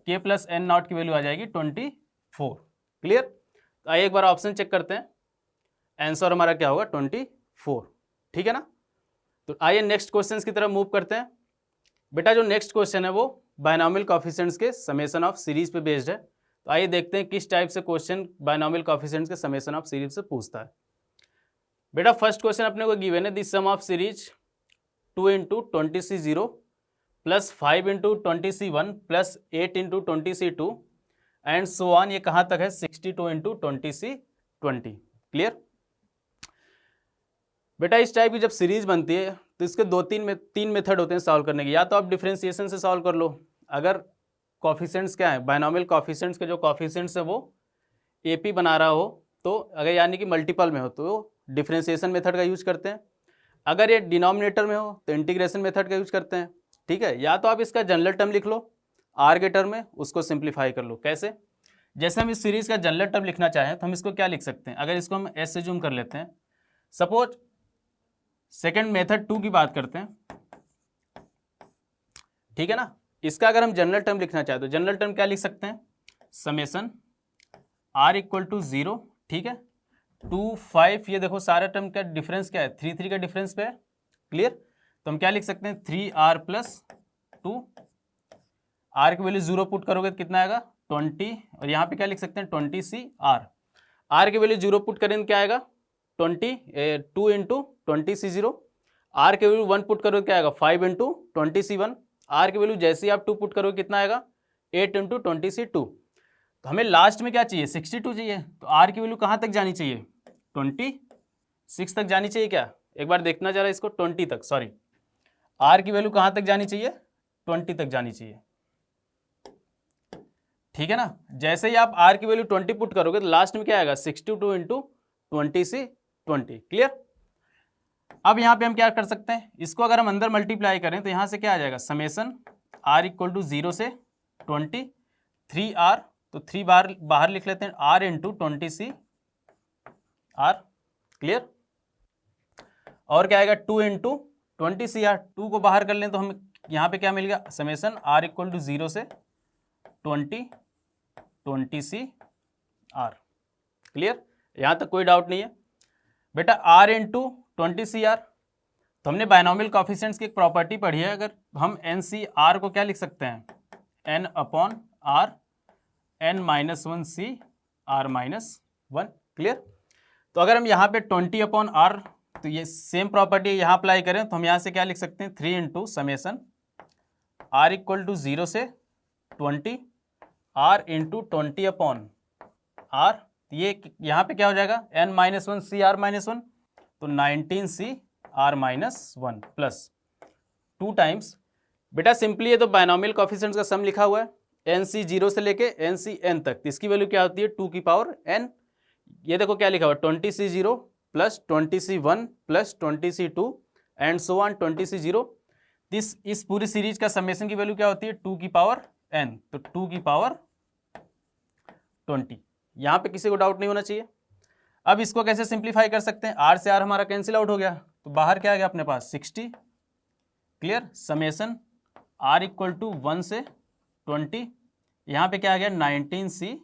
k + n0 की वैल्यू आ जाएगी 24। क्लियर। तो आइए एक बार ऑप्शन चेक करते हैं, आंसर हमारा क्या होगा 24। ठीक है ना। तो आइए नेक्स्ट क्वेश्चन की तरफ मूव करते हैं। बेटा जो नेक्स्ट क्वेश्चन है वो बायनॉमियल कोएफिशिएंट्स के समेशन ऑफ सीरीज पे बेस्ड है। तो आइए देखते हैं किस टाइप से क्वेश्चन बायनॉमियल कोएफिशिएंट्स के समेशन ऑफ सीरीज से पूछता है। बेटा फर्स्ट क्वेश्चन अपने को गिवन है, this sum of series 2 into 20C0 plus 5 into 20C1 plus 8 into 20C2 and so on, ये कहाँ तक है 62 इंटू 20C20। क्लियर। बेटा इस टाइप की जब सीरीज बनती है तो इसके तीन मेथड होते हैं सॉल्व करने के। या तो आप डिफरेंशिएशन से सॉल्व कर लो, अगर कोएफिशिएंट्स क्या है, बायनॉमियल कोएफिशिएंट्स के जो कोएफिशिएंट्स है वो एपी बना रहा हो, तो अगर यानी कि मल्टीपल में हो तो डिफरेंशिएशन मेथड का यूज करते हैं। अगर ये डिनोमिनेटर में हो तो इंटीग्रेशन मेथड का यूज करते हैं। ठीक है। या तो आप इसका जनरल टर्म लिख लो आर के टर्म में, उसको सिंप्लीफाई कर लो। कैसे? जैसे हम इस सीरीज का जनरल टर्म लिखना चाहें तो हम इसको क्या लिख सकते हैं, अगर इसको हम एस से जूम कर लेते हैं, सपोज सेकेंड मेथड 2 की बात करते हैं, ठीक है ना। इसका अगर हम जनरल टर्म लिखना चाहें तो जनरल टर्म क्या लिख सकते हैं, समेशन आर इक्वल टू 0, ठीक है, 2 5, ये देखो सारा टर्म का डिफरेंस क्या है, 3 3 का डिफरेंस पे है। क्लियर। तो हम क्या लिख सकते हैं 3r प्लस 2, आर की वैल्यू 0 पुट करोगे तो कितना आएगा 20, और यहाँ पे क्या लिख सकते हैं 20C आर, आर की वैल्यू 0 पुट करेंगे क्या आएगा 2 इंटू 20C0, आर की वैल्यू 1 पुट करोगे क्या आएगा 5 इंटू 20C1, आर की वैल्यू जैसे ही आप 2 पुट करोगे कितना आएगा 8 इंटू 20C2। तो हमें लास्ट में क्या चाहिए 62 चाहिए, तो आर की वैल्यू कहाँ तक जानी चाहिए 26 तक जानी चाहिए क्या, एक बार देखना जरा इसको, 20 तक, सॉरी, आर की वैल्यू कहाँ तक जानी चाहिए 20 तक जानी चाहिए। ठीक है ना। जैसे ही आप आर की वैल्यू 20 पुट करोगे तो लास्ट में क्या आएगा 62 इंटू 20C20। क्लियर। अब यहाँ पे हम क्या कर सकते हैं, इसको अगर हम अंदर मल्टीप्लाई करें तो यहाँ से क्या आ जाएगा समेशन आर इक्वल टू 0 से 20, 3r, तो 3 बार बाहर लिख लेते हैं r into 20C r। Clear. और क्या आएगा 2 इंटू 20C r, 2 को बाहर कर लें तो हमें यहाँ पे क्या मिल गया समेशन r इक्वल टू 0 से 20C r। क्लियर। यहाँ तक कोई डाउट नहीं है। बेटा r इंटू 20C r, तो हमने बायनॉमियल कोएफिशिएंट्स की एक प्रॉपर्टी पढ़ी है, अगर हम NCr को क्या लिख सकते हैं n upon r n-1 C r-1। Clear. तो अगर हम यहाँ पे 20 अपॉन r, तो ये सेम प्रॉपर्टी यहाँ अप्लाई करें तो हम यहाँ से क्या लिख सकते हैं 3 into summation r equal to 0 से 20 r इंटू 20 अपॉन r, ये यहाँ पे क्या हो जाएगा n-1 C r-1, तो 19C r-1 प्लस 2 टाइम्स, बेटा सिंपली ये तो बायनॉमियल कोएफिशिएंट्स का सम लिखा हुआ है, NC 0 से लेके NC n तक, इसकी वैल्यू क्या होती है 2 की पावर n। ये देखो क्या लिखा हुआ 20C0 plus 20C1 plus 20C2 and so on 20C0। इस पूरी सीरीज का समेशन की वैल्यू क्या होती है 2 की पावर n, तो 2 की पावर 20। यहाँ पे किसी को डाउट नहीं होना चाहिए। अब इसको कैसे सिंप्लीफाई कर सकते हैं, r से r हमारा कैंसिल आउट हो गया, तो बाहर क्या आ गया अपने पास 60। Clear. Summation r equal to 1 से 20, यहाँ पे क्या आ गया 19C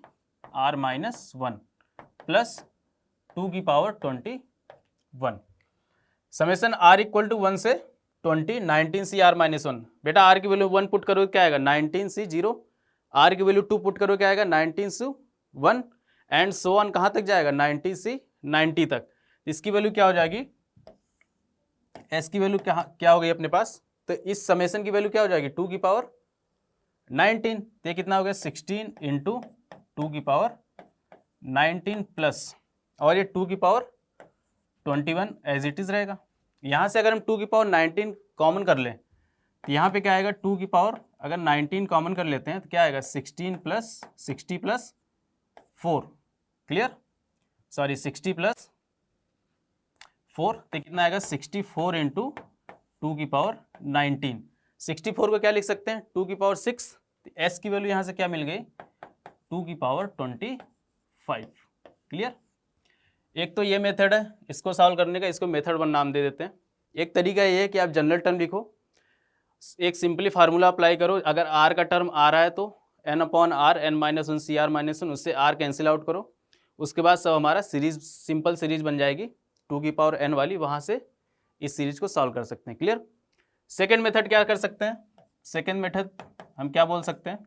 r-1 प्लस 2 की power 21। Summation r equal to 1 से 20 19C r-1, बेटा r की वैल्यू 1 पुट करो क्या आएगा 19C0, r की वैल्यू 2 पुट करो क्या आएगा 19C1 एंड सो ऑन कहाँ तक जाएगा 90 तक। इसकी वैल्यू क्या हो जाएगी, s की वैल्यू क्या हो गई अपने पास, तो इस समेशन की वैल्यू क्या हो जाएगी 2 की पावर 19, तो कितना हो गया 16 इंटू 2 की पावर 19 प्लस, और ये 2 की पावर 21 एज इट इज रहेगा। यहाँ से अगर हम 2 की पावर 19 कॉमन कर लें तो यहाँ पे क्या आएगा 2 की पावर अगर 19 कॉमन कर लेते हैं तो क्या आएगा 16 plus 60 plus 4। Clear. Sorry 60 plus 4, तो कितना आएगा 64 इंटू 2 की पावर 19। 64 को क्या लिख सकते हैं 2 की पावर 6, तो s की वैल्यू यहाँ से क्या मिल गई 2 की पावर 25। क्लियर। एक तो ये मेथड है इसको सॉल्व करने का, इसको मेथड 1 नाम दे देते हैं। एक तरीका ये है कि आप जनरल टर्म लिखो, एक सिंपली फार्मूला अप्लाई करो, अगर r का टर्म आ रहा है तो n upon r n-1 C r-1, उससे r कैंसिल आउट करो, उसके बाद सब हमारा सीरीज सिंपल सीरीज बन जाएगी 2 की पावर n वाली, वहाँ से इस सीरीज को सॉल्व कर सकते हैं। क्लियर। सेकेंड मेथड क्या कर सकते हैं, सेकेंड मेथड हम क्या बोल सकते हैं,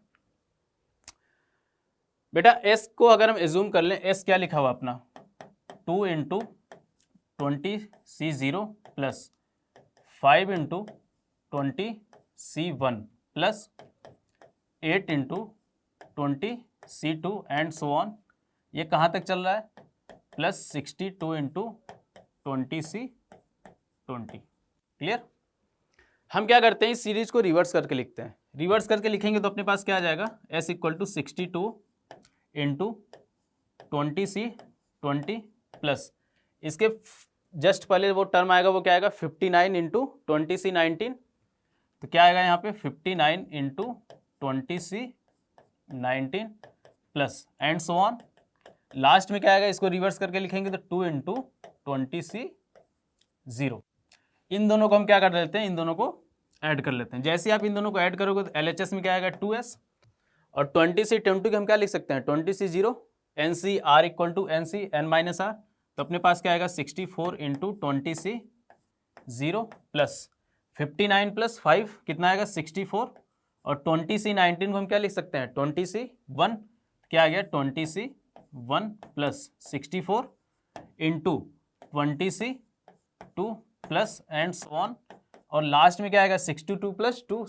बेटा s को अगर हम एज्यूम कर लें, s क्या लिखा हुआ अपना 2 into 20C0 plus 5 into 20C1 plus 8 into 20C2 and so on. ये कहाँ तक चल रहा है? Plus 62 into 20C20। क्लियर? हम क्या करते हैं, इस सीरीज को रिवर्स करके लिखते हैं। रिवर्स करके लिखेंगे तो अपने पास क्या आ जाएगा, s equal to 62 into 20C20 plus इसके जस्ट पहले वो टर्म आएगा, वो क्या आएगा 59 इंटू 20C19। तो क्या आएगा यहाँ पे 59 into 20C19 plus and so on. Last में क्या आएगा, इसको रिवर्स करके लिखेंगे तो 2 इंटू 20C0। इन दोनों को हम क्या कर लेते हैं, इन दोनों को ऐड कर लेते हैं। जैसे ही आप इन दोनों को ऐड करोगे तो LHS में क्या आएगा 2s, और 20C20 को हम क्या लिख सकते हैं 20C0, NCR equal to NC n minus are. तो अपने पास क्या आएगा 64 इंटू 20C0 प्लस 59 प्लस 5 कितना आएगा 64, और 20C19 को हम क्या लिख सकते हैं 20C1। क्या आ गया 20C1 plus 64 into 20C2 plus and so on, और लास्ट में क्या आएगा 62 प्लस 2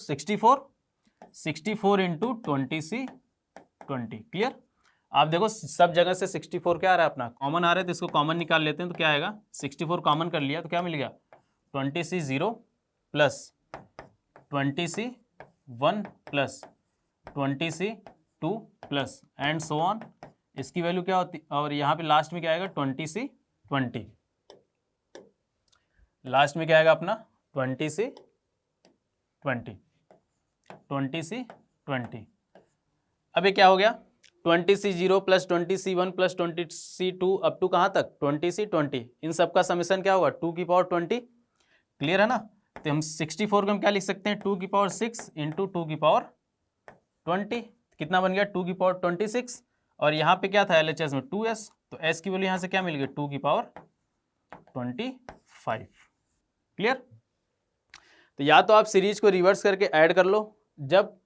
64 इंटू 20C20। क्लियर? आप देखो सब जगह से 64 क्या आ रहा है अपना कॉमन आ रहा है, तो इसको कॉमन निकाल लेते हैं। तो क्या आएगा 64 कॉमन कर लिया तो क्या मिल गया 20C0 plus 20C1 plus 20C2 plus and so on. इसकी वैल्यू क्या होती, और यहाँ पे लास्ट में क्या आएगा 20C20। लास्ट में क्या आएगा अपना 20C20। अब ये क्या हो गया 20C0 plus 20C1 plus 20C2 up to कहाँ तक 20C20। इन सब का समेशन क्या होगा 2 की पावर 20। क्लियर है ना? तो हम 64 को हम क्या लिख सकते हैं 2 की पावर 6 इंटू 2 की पावर 20। कितना बन गया 2 की पावर 26, और यहाँ पे क्या था LHS में 2s, तो s की वैल्यू यहाँ से क्या मिल गई 2 की पावर 25। क्लियर? तो या तो आप सीरीज को रिवर्स करके ऐड कर लो, जब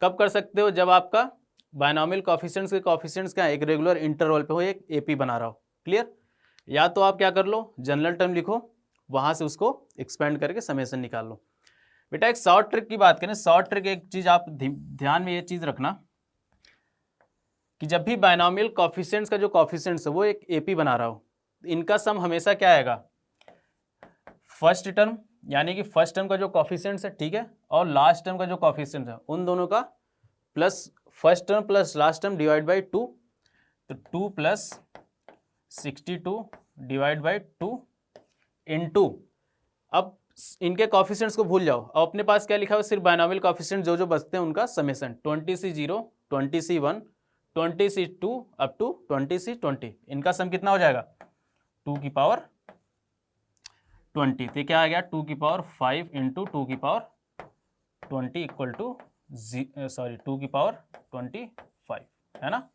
कब कर सकते हो, जब आपका बायनॉमियल कोएफिशिएंट्स के कोएफिशिएंट्स क्या एक रेगुलर इंटरवल पे हो, एक एपी बना रहा हो। क्लियर? या तो आप क्या कर लो जनरल टर्म लिखो, वहां से उसको एक्सपेंड करके समेशन निकाल लो। बेटा एक शॉर्ट ट्रिक की बात करें, शॉर्ट ट्रिक एक चीज आप ध्यान में ये चीज रखना कि जब भी बायनॉमियल कोएफिशिएंट्स का जो कोएफिशिएंट्स है वो एक एपी बना रहा हो, इनका सम हमेशा क्या आएगा फर्स्ट टर्म, यानी कि फर्स्ट टर्म का जो कोएफिशिएंट्स है, ठीक है, और लास्ट टर्म का जो कोएफिशिएंट्स है उन दोनों का plus first term plus last term divide by 2। तो 2 प्लस 62 डिवाइड बाई 2 इनटू, अब इनके कोएफिशिएंट्स को भूल जाओ, अब अपने पास क्या लिखा हुआ सिर्फ बायनॉमियल कोएफिशिएंट जो जो बचते हैं उनका summation 20C0 20C1 20C2 up to 20C20। इनका सम कितना हो जाएगा 2 की पावर 20। तो क्या आ गया 2 की पावर 5 इंटू 2 की पावर 20 इक्वल टू 2 की पावर 25 है ना।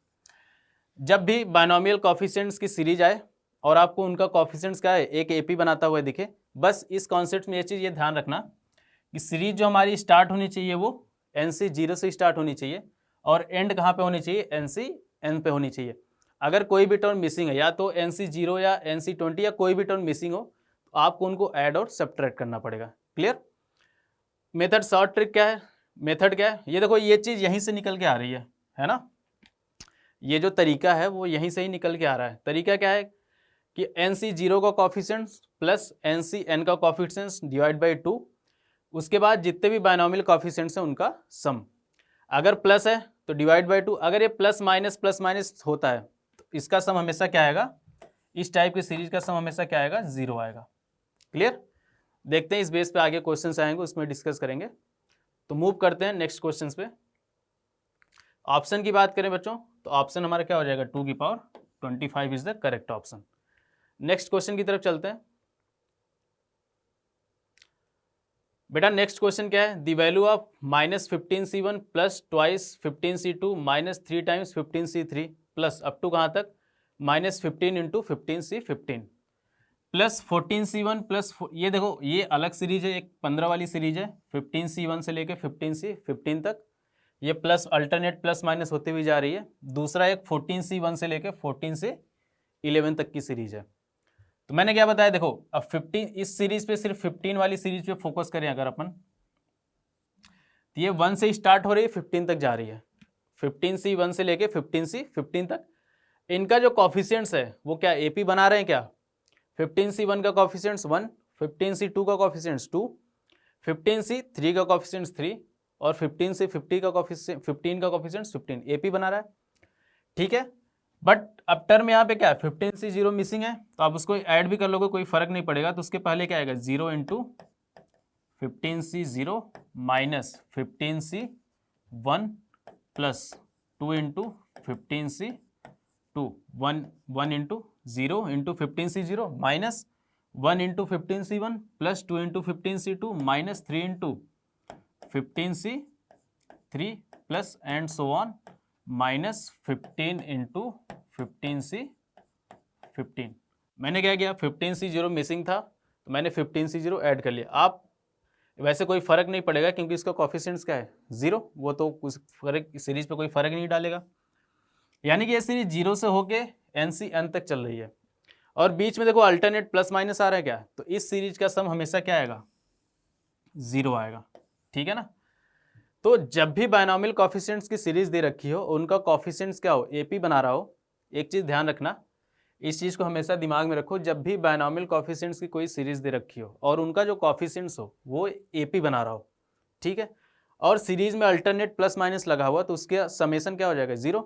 जब भी बायनॉमियल कोएफिशिएंट्स की सीरीज आए और आपको उनका कोएफिशिएंट्स क्या है एक एपी बनाता हुआ दिखे, बस इस कॉन्सेप्ट में ये चीज़ ये ध्यान रखना कि सीरीज जो हमारी स्टार्ट होनी चाहिए वो NC0 से स्टार्ट होनी चाहिए, और एंड कहाँ पे होनी चाहिए NCN पे होनी चाहिए। अगर कोई भी टर्म मिसिंग है, या तो NC0 या NC20 या कोई भी टर्म मिसिंग हो, तो आपको उनको ऐड और सब्ट्रैक्ट करना पड़ेगा। क्लियर? मेथड शॉर्ट ट्रिक क्या है, मेथड क्या है, ये देखो ये चीज़ यहीं से निकल के आ रही है ना। ये जो तरीका है वो यहीं से ही निकल के आ रहा है। तरीका क्या है कि NC0 का कोएफिशिएंट्स प्लस NCN का कोएफिशिएंट्स डिवाइड बाई 2, उसके बाद जितने भी बायनॉमियल कोएफिशिएंट्स हैं उनका सम। अगर प्लस है तो डिवाइड बाई 2, अगर ये प्लस माइनस होता है तो इसका सम हमेशा क्या आएगा, इस टाइप की सीरीज का सम हमेशा क्या आएगा 0 आएगा। क्लियर? देखते हैं इस बेस पे आगे क्वेश्चंस आएंगे, उसमें डिस्कस करेंगे। तो मूव करते हैं नेक्स्ट क्वेश्चंस पे। ऑप्शन की बात करें बच्चों तो ऑप्शन हमारा क्या हो जाएगा 2 की power 25 is the correct option. Next question की तरफ चलते हैं। बेटा नेक्स्ट क्वेश्चन क्या है, the value of -15C1 plus twice 15C2 minus 3 times 15C3 plus up to कहाँ तक -15 into 15C15 plus 14C1 plus, ये देखो ये अलग सीरीज है, एक 15 वाली सीरीज है 15C1 से लेके 15C15 तक, ये प्लस अल्टरनेट प्लस माइनस होती हुई जा रही है। दूसरा एक 14C1 से लेके 14C11 तक की सीरीज है। तो मैंने क्या बताया, देखो अब 15 इस सीरीज पे, सिर्फ 15 वाली सीरीज पे फोकस करें अगर अपन, तो ये 1 से स्टार्ट हो रही है 15 तक जा रही है। 15C1 से लेके 15C15 तक इनका जो कॉफिशिएंट्स है वो क्या एपी बना रहे हैं क्या? 15C1 का कॉफिशिएंट्स 1, 15C2 का कॉफिशिएंट्स 2, 15C3 का कॉफिशिएंट्स 3 और 15C15 का कॉफिशिएंट 15 का कॉफिशिएंट्स 15 एपी बना रहा है। ठीक है, बट अब टर्म यहाँ पे क्या है, 15C0 मिसिंग है, तो आप उसको ऐड भी कर लोगे कोई फर्क नहीं पड़ेगा। तो उसके पहले क्या आएगा, 0 into 15C0 minus 15C1 plus 2 into 15C2, 1 into 0 into 15C0 minus 1 into 15C1 plus 2 into 15C2 minus 3 into 15C3 plus and so on minus 15 into 15C15। मैंने क्या किया, 15C0 मिसिंग था तो मैंने 15C0 ऐड कर लिया। आप वैसे कोई फर्क नहीं पड़ेगा क्योंकि इसका कॉफिशिएंट्स क्या है 0, वो तो कुछ फर्क सीरीज पे कोई फर्क नहीं डालेगा। यानी कि ये सीरीज 0 से होके NC तक चल रही है और बीच में देखो अल्टरनेट प्लस माइनस आ रहा है क्या, तो इस सीरीज का सम हमेशा क्या आएगा, 0 आएगा। ठीक है ना। तो जब भी बायनॉमियल कॉफिशिएंट्स की सीरीज दे रखी हो, उनका कॉफिशिएंट्स क्या हो, एपी बना रहा हो। एक चीज ध्यान रखना, इस चीज को हमेशा दिमाग में रखो, जब भी बायनॉमियल कॉफिशिएंट्स की कोई सीरीज दे रखी हो और उनका जो कॉफिशिएंट्स हो वो एपी बना रहा हो, ठीक है, और सीरीज में अल्टरनेट प्लस माइनस लगा हुआ, तो उसका समेशन क्या हो जाएगा, 0।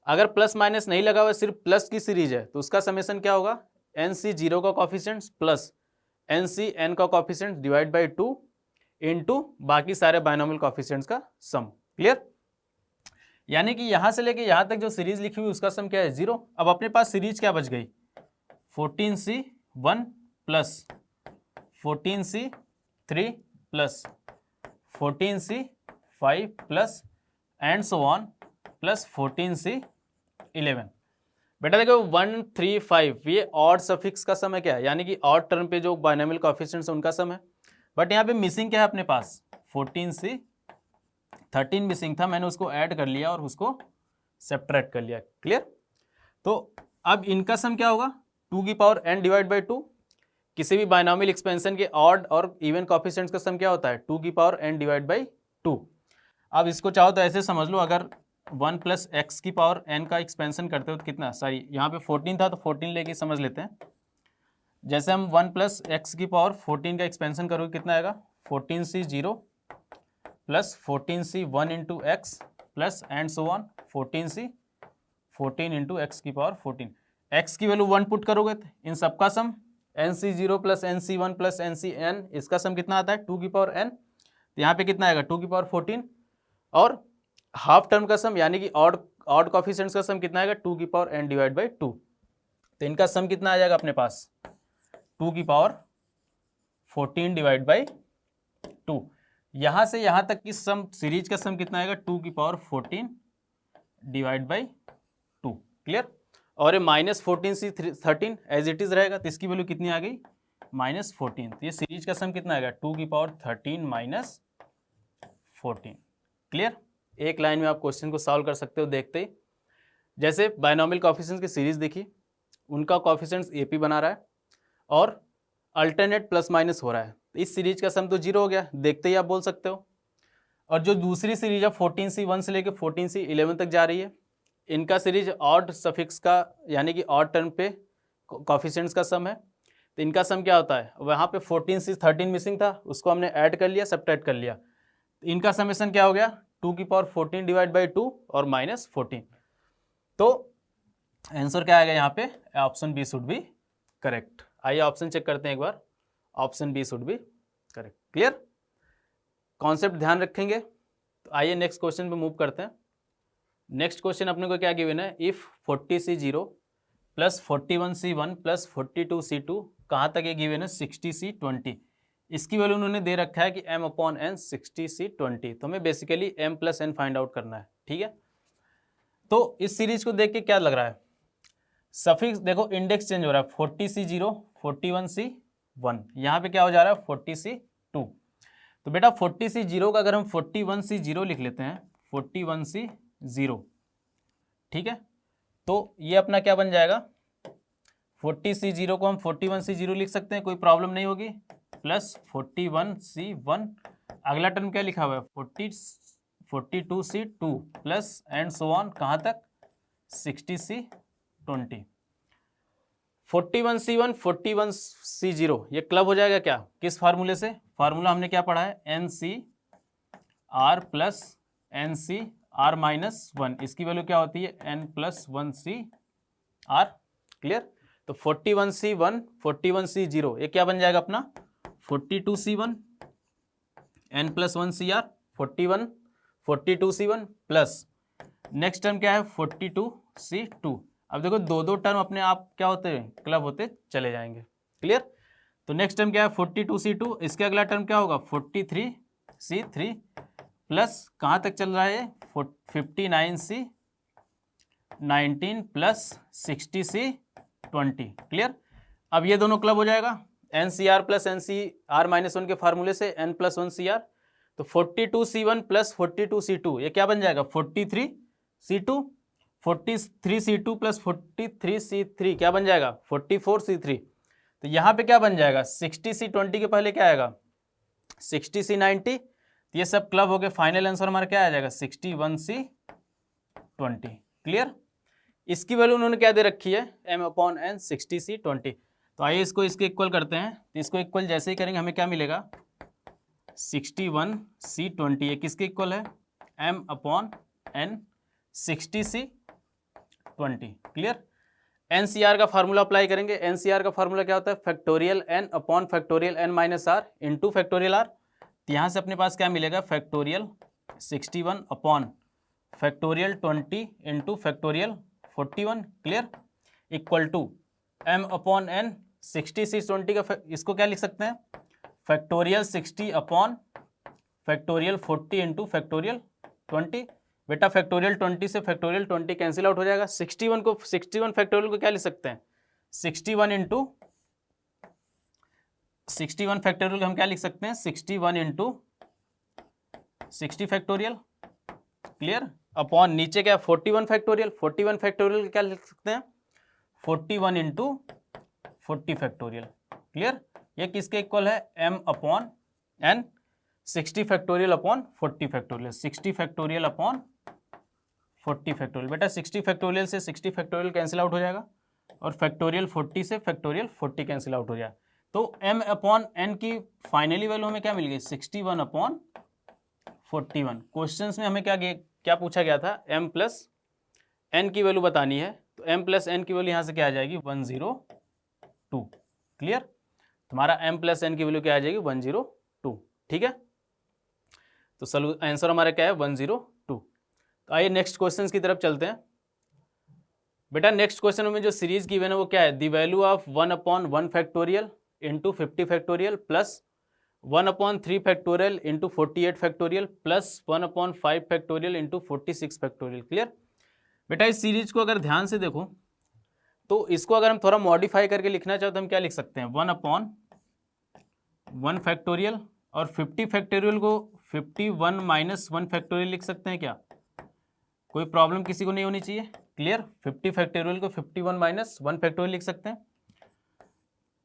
अगर प्लस माइनस नहीं लगा हुआ, सिर्फ प्लस की सीरीज है, तो उसका समेशन क्या होगा, NC0 का कॉफिशिएंट्स प्लस NCN का कॉफिशिएंट्स डिवाइड बाई 2 इनटू बाकी सारे बायनॉमियल कॉफिशिएंट्स का सम। क्लियर। यानी कि यहां से लेके यहां तक जो सीरीज लिखी हुई उसका सम क्या है, 0। अब अपने पास सीरीज क्या बच गई, 14C1 plus 14C3 plus 14C5 plus and so on plus 14C11। बेटा देखो 1, 3, 5 ये ऑड सफिक्स का सम है क्या, यानी कि ऑड टर्म पे जो बायनॉमियल कॉफिशिएंट्स उनका सम है। बट यहाँ पे मिसिंग क्या है अपने पास, 14C13 मिसिंग था, मैंने उसको ऐड कर लिया और उसको सब्ट्रैक्ट कर लिया। क्लियर। तो अब इनका सम क्या होगा, 2 की पावर n डिवाइड बाई 2। किसी भी बायनॉमियल एक्सपेंशन के ऑड और इवन कॉफिशिएंट्स का सम क्या होता है, 2 की पावर n डिवाइड बाई 2। अब इसको चाहो तो ऐसे समझ लो, अगर 1 प्लस एक्स की पावर n का एक्सपेंशन करते हो तो कितना, सॉरी यहाँ पे 14 था तो 14 लेके समझ लेते हैं। जैसे हम 1 प्लस एक्स की पावर 14 का एक्सपेंशन करोगे कितना आएगा, 14C0 plus 14C1 into x plus and so on 14C14 into x की पावर 14। एक्स की वैल्यू 1 पुट करोगे तो इन सबका सम NC0 plus NC1 plus NCN, इसका सम कितना आता है, 2 की पावर n। तो यहाँ पे कितना आएगा, 2 की पावर 14। और हाफ टर्म का सम यानी कि ऑड कॉफिशिएंट्स का सम कितना आएगा, 2 की पावर n डिवाइड बाई 2। तो इनका सम कितना आ जाएगा अपने पास, 2 की पावर 14 डिवाइड बाई 2। यहां से यहां तक की सम सीरीज का सम कितना आएगा, 2 की पावर 14 डिवाइड बाई 2। क्लियर। और ये minus 14C13 as it is रहेगा, तो इसकी वैल्यू कितनी आ गई, -14। तो ये सीरीज का सम कितना आएगा, 2 की पावर 13 माइनस 14। क्लियर। एक लाइन में आप क्वेश्चन को सॉल्व कर सकते हो देखते ही। जैसे बायनॉमियल कॉफिशिएंट्स की सीरीज देखी, उनका कॉफिशिएंट्स एपी बना रहा है और अल्टरनेट प्लस माइनस हो रहा है, इस सीरीज का सम तो 0 हो गया, देखते ही आप बोल सकते हो। और जो दूसरी सीरीज है 14C1 से लेकर 14C11 तक जा रही है, इनका सीरीज ऑड सफिक्स का यानी कि ऑड टर्म पे कॉफिशिएंट्स का सम है। तो इनका सम क्या होता है, वहाँ पे 14C13 मिसिंग था, उसको हमने ऐड कर लिया, सब्ट्रैक्ट कर लिया। तो इनका समेशन क्या हो गया, 2 की पावर 14 डिवाइड बाई 2 और -14। तो आंसर क्या आएगा यहाँ पे, option B should be correct. आइए ऑप्शन चेक करते हैं एक बार, option B should be correct. Clear. Concept ध्यान रखेंगे। तो आइए नेक्स्ट क्वेश्चन पे मूव करते हैं। नेक्स्ट क्वेश्चन अपने को क्या गिवन है, if 40C0 plus 41C1 plus 42C2 कहाँ तक ये गिवन है, 60C20। इसकी वैल्यू उन्होंने दे रखा है कि m/n 60C20। तो हमें basically m plus n find out करना है। ठीक है। तो इस सीरीज को देख के क्या लग रहा है, सफिक्स देखो इंडेक्स चेंज हो रहा है, 40C0 41C1, यहाँ पे क्या हो जा रहा है 40C2। तो बेटा 40C0 का अगर हम 41C0 लिख लेते हैं, 41C0, ठीक है। तो ये अपना क्या बन जाएगा, 40C0 को हम 41C0 लिख सकते हैं, कोई प्रॉब्लम नहीं होगी, प्लस 41C1, अगला टर्म क्या लिखा हुआ है 42C2 plus and so on, कहाँ तक 60C20। 41C1 41C0 ये क्लब हो जाएगा क्या, किस फार्मूले से, फार्मूला हमने क्या पढ़ा है NCR प्लस NCR-1, इसकी वैल्यू क्या होती है N+1CR, क्लियर। तो 41C1 41C0 ये क्या बन जाएगा अपना 42C1 N+1CR, 42C1 plus next term क्या है 42C2। अब देखो दो दो टर्म अपने आप क्या होते हैं क्लब होते चले जाएंगे, क्लियर। तो नेक्स्ट टर्म क्या है 42C2, इसके अगला टर्म क्या होगा 43C3 प्लस कहाँ तक चल रहा है 59C19 प्लस 60C20, क्लियर। अब ये दोनों क्लब हो जाएगा NCR प्लस NCR-1 के फार्मूले से N+1CR, तो 42C1 प्लस 42C2 ये क्या बन जाएगा 43C2, 43C2 प्लस 43C3 क्या बन जाएगा 44C3। तो यहाँ पे क्या बन जाएगा 60C20 के पहले क्या आएगा 60C90, ये सब क्लब हो गए, फाइनल आंसर हमारा क्या आ जाएगा 61C20, क्लियर। इसकी वैल्यू उन्होंने क्या दे रखी है M/N 60C20। तो आइए इसको इसके इक्वल करते हैं, तो इसको इक्वल जैसे ही करेंगे हमें क्या मिलेगा 61C20, ये किसके इक्वल है M/N 60C20, क्लियर। NCR का फार्मूला अप्लाई करेंगे, NCR का फार्मूला क्या होता है factorial N upon factorial N minus R into factorial R। तो यहाँ से अपने पास क्या मिलेगा factorial 61 upon factorial 20 into factorial 41, clear, equal to M/N 60C20 का इसको क्या लिख सकते हैं factorial 60 upon factorial 40 into factorial 20। बेटा फैक्टोरियल 20 से फैक्टोरियल 20 कैंसिल आउट हो जाएगा, 61 फैक्टोरियल को क्या लिख सकते हैं 61 इंटू 61 फैक्टोरियल को हम क्या लिख सकते हैं 61 इंटू 60 फैक्टोरियल, क्लियर, अपॉन नीचे क्या 41 फैक्टोरियल, 41 फैक्टोरियल क्या लिख सकते हैं 41 इंटू 40 फैक्टोरियल, क्लियर। ये किसके इक्वल है M/N 60 factorial upon 40 factorial, 60 factorial upon 40 factorial. बेटा 60 फैक्टोरियल से 60 फैक्टोरियल कैंसिल आउट हो जाएगा और फैक्टोरियल 40 से फैक्टोरियल 40 कैंसिल आउट हो जाएगा। तो M/N की फाइनली वैल्यू हमें क्या मिल गई 61/41। क्वेश्चन में हमें क्या पूछा गया था M+N की वैल्यू बतानी है, तो M+N की वैल्यू यहाँ से क्या आ जाएगी 102, क्लियर। तुम्हारा M+N की वैल्यू क्या आ जाएगी 102, ठीक है। तो आंसर हमारा क्या है 102। तो आइए नेक्स्ट क्वेश्चन की तरफ चलते हैं। बेटा नेक्स्ट क्वेश्चन में जो सीरीज गिवन है वो क्या है the value of 1/1 factorial into 50 factorial plus 1/3 factorial into 48 factorial plus 1/5 factorial into 46 factorial, clear. बेटा इस सीरीज को अगर ध्यान से देखो तो इसको अगर हम थोड़ा मॉडिफाई करके लिखना चाहो तो हम क्या लिख सकते हैं 1/1 फैक्टोरियल और 50 फैक्टोरियल को 51 - 1 फैक्टोरियल लिख सकते हैं क्या, कोई प्रॉब्लम किसी को नहीं होनी चाहिए, क्लियर। 50 फैक्टोरियल को 51 - 1 फैक्टोरियल लिख सकते हैं।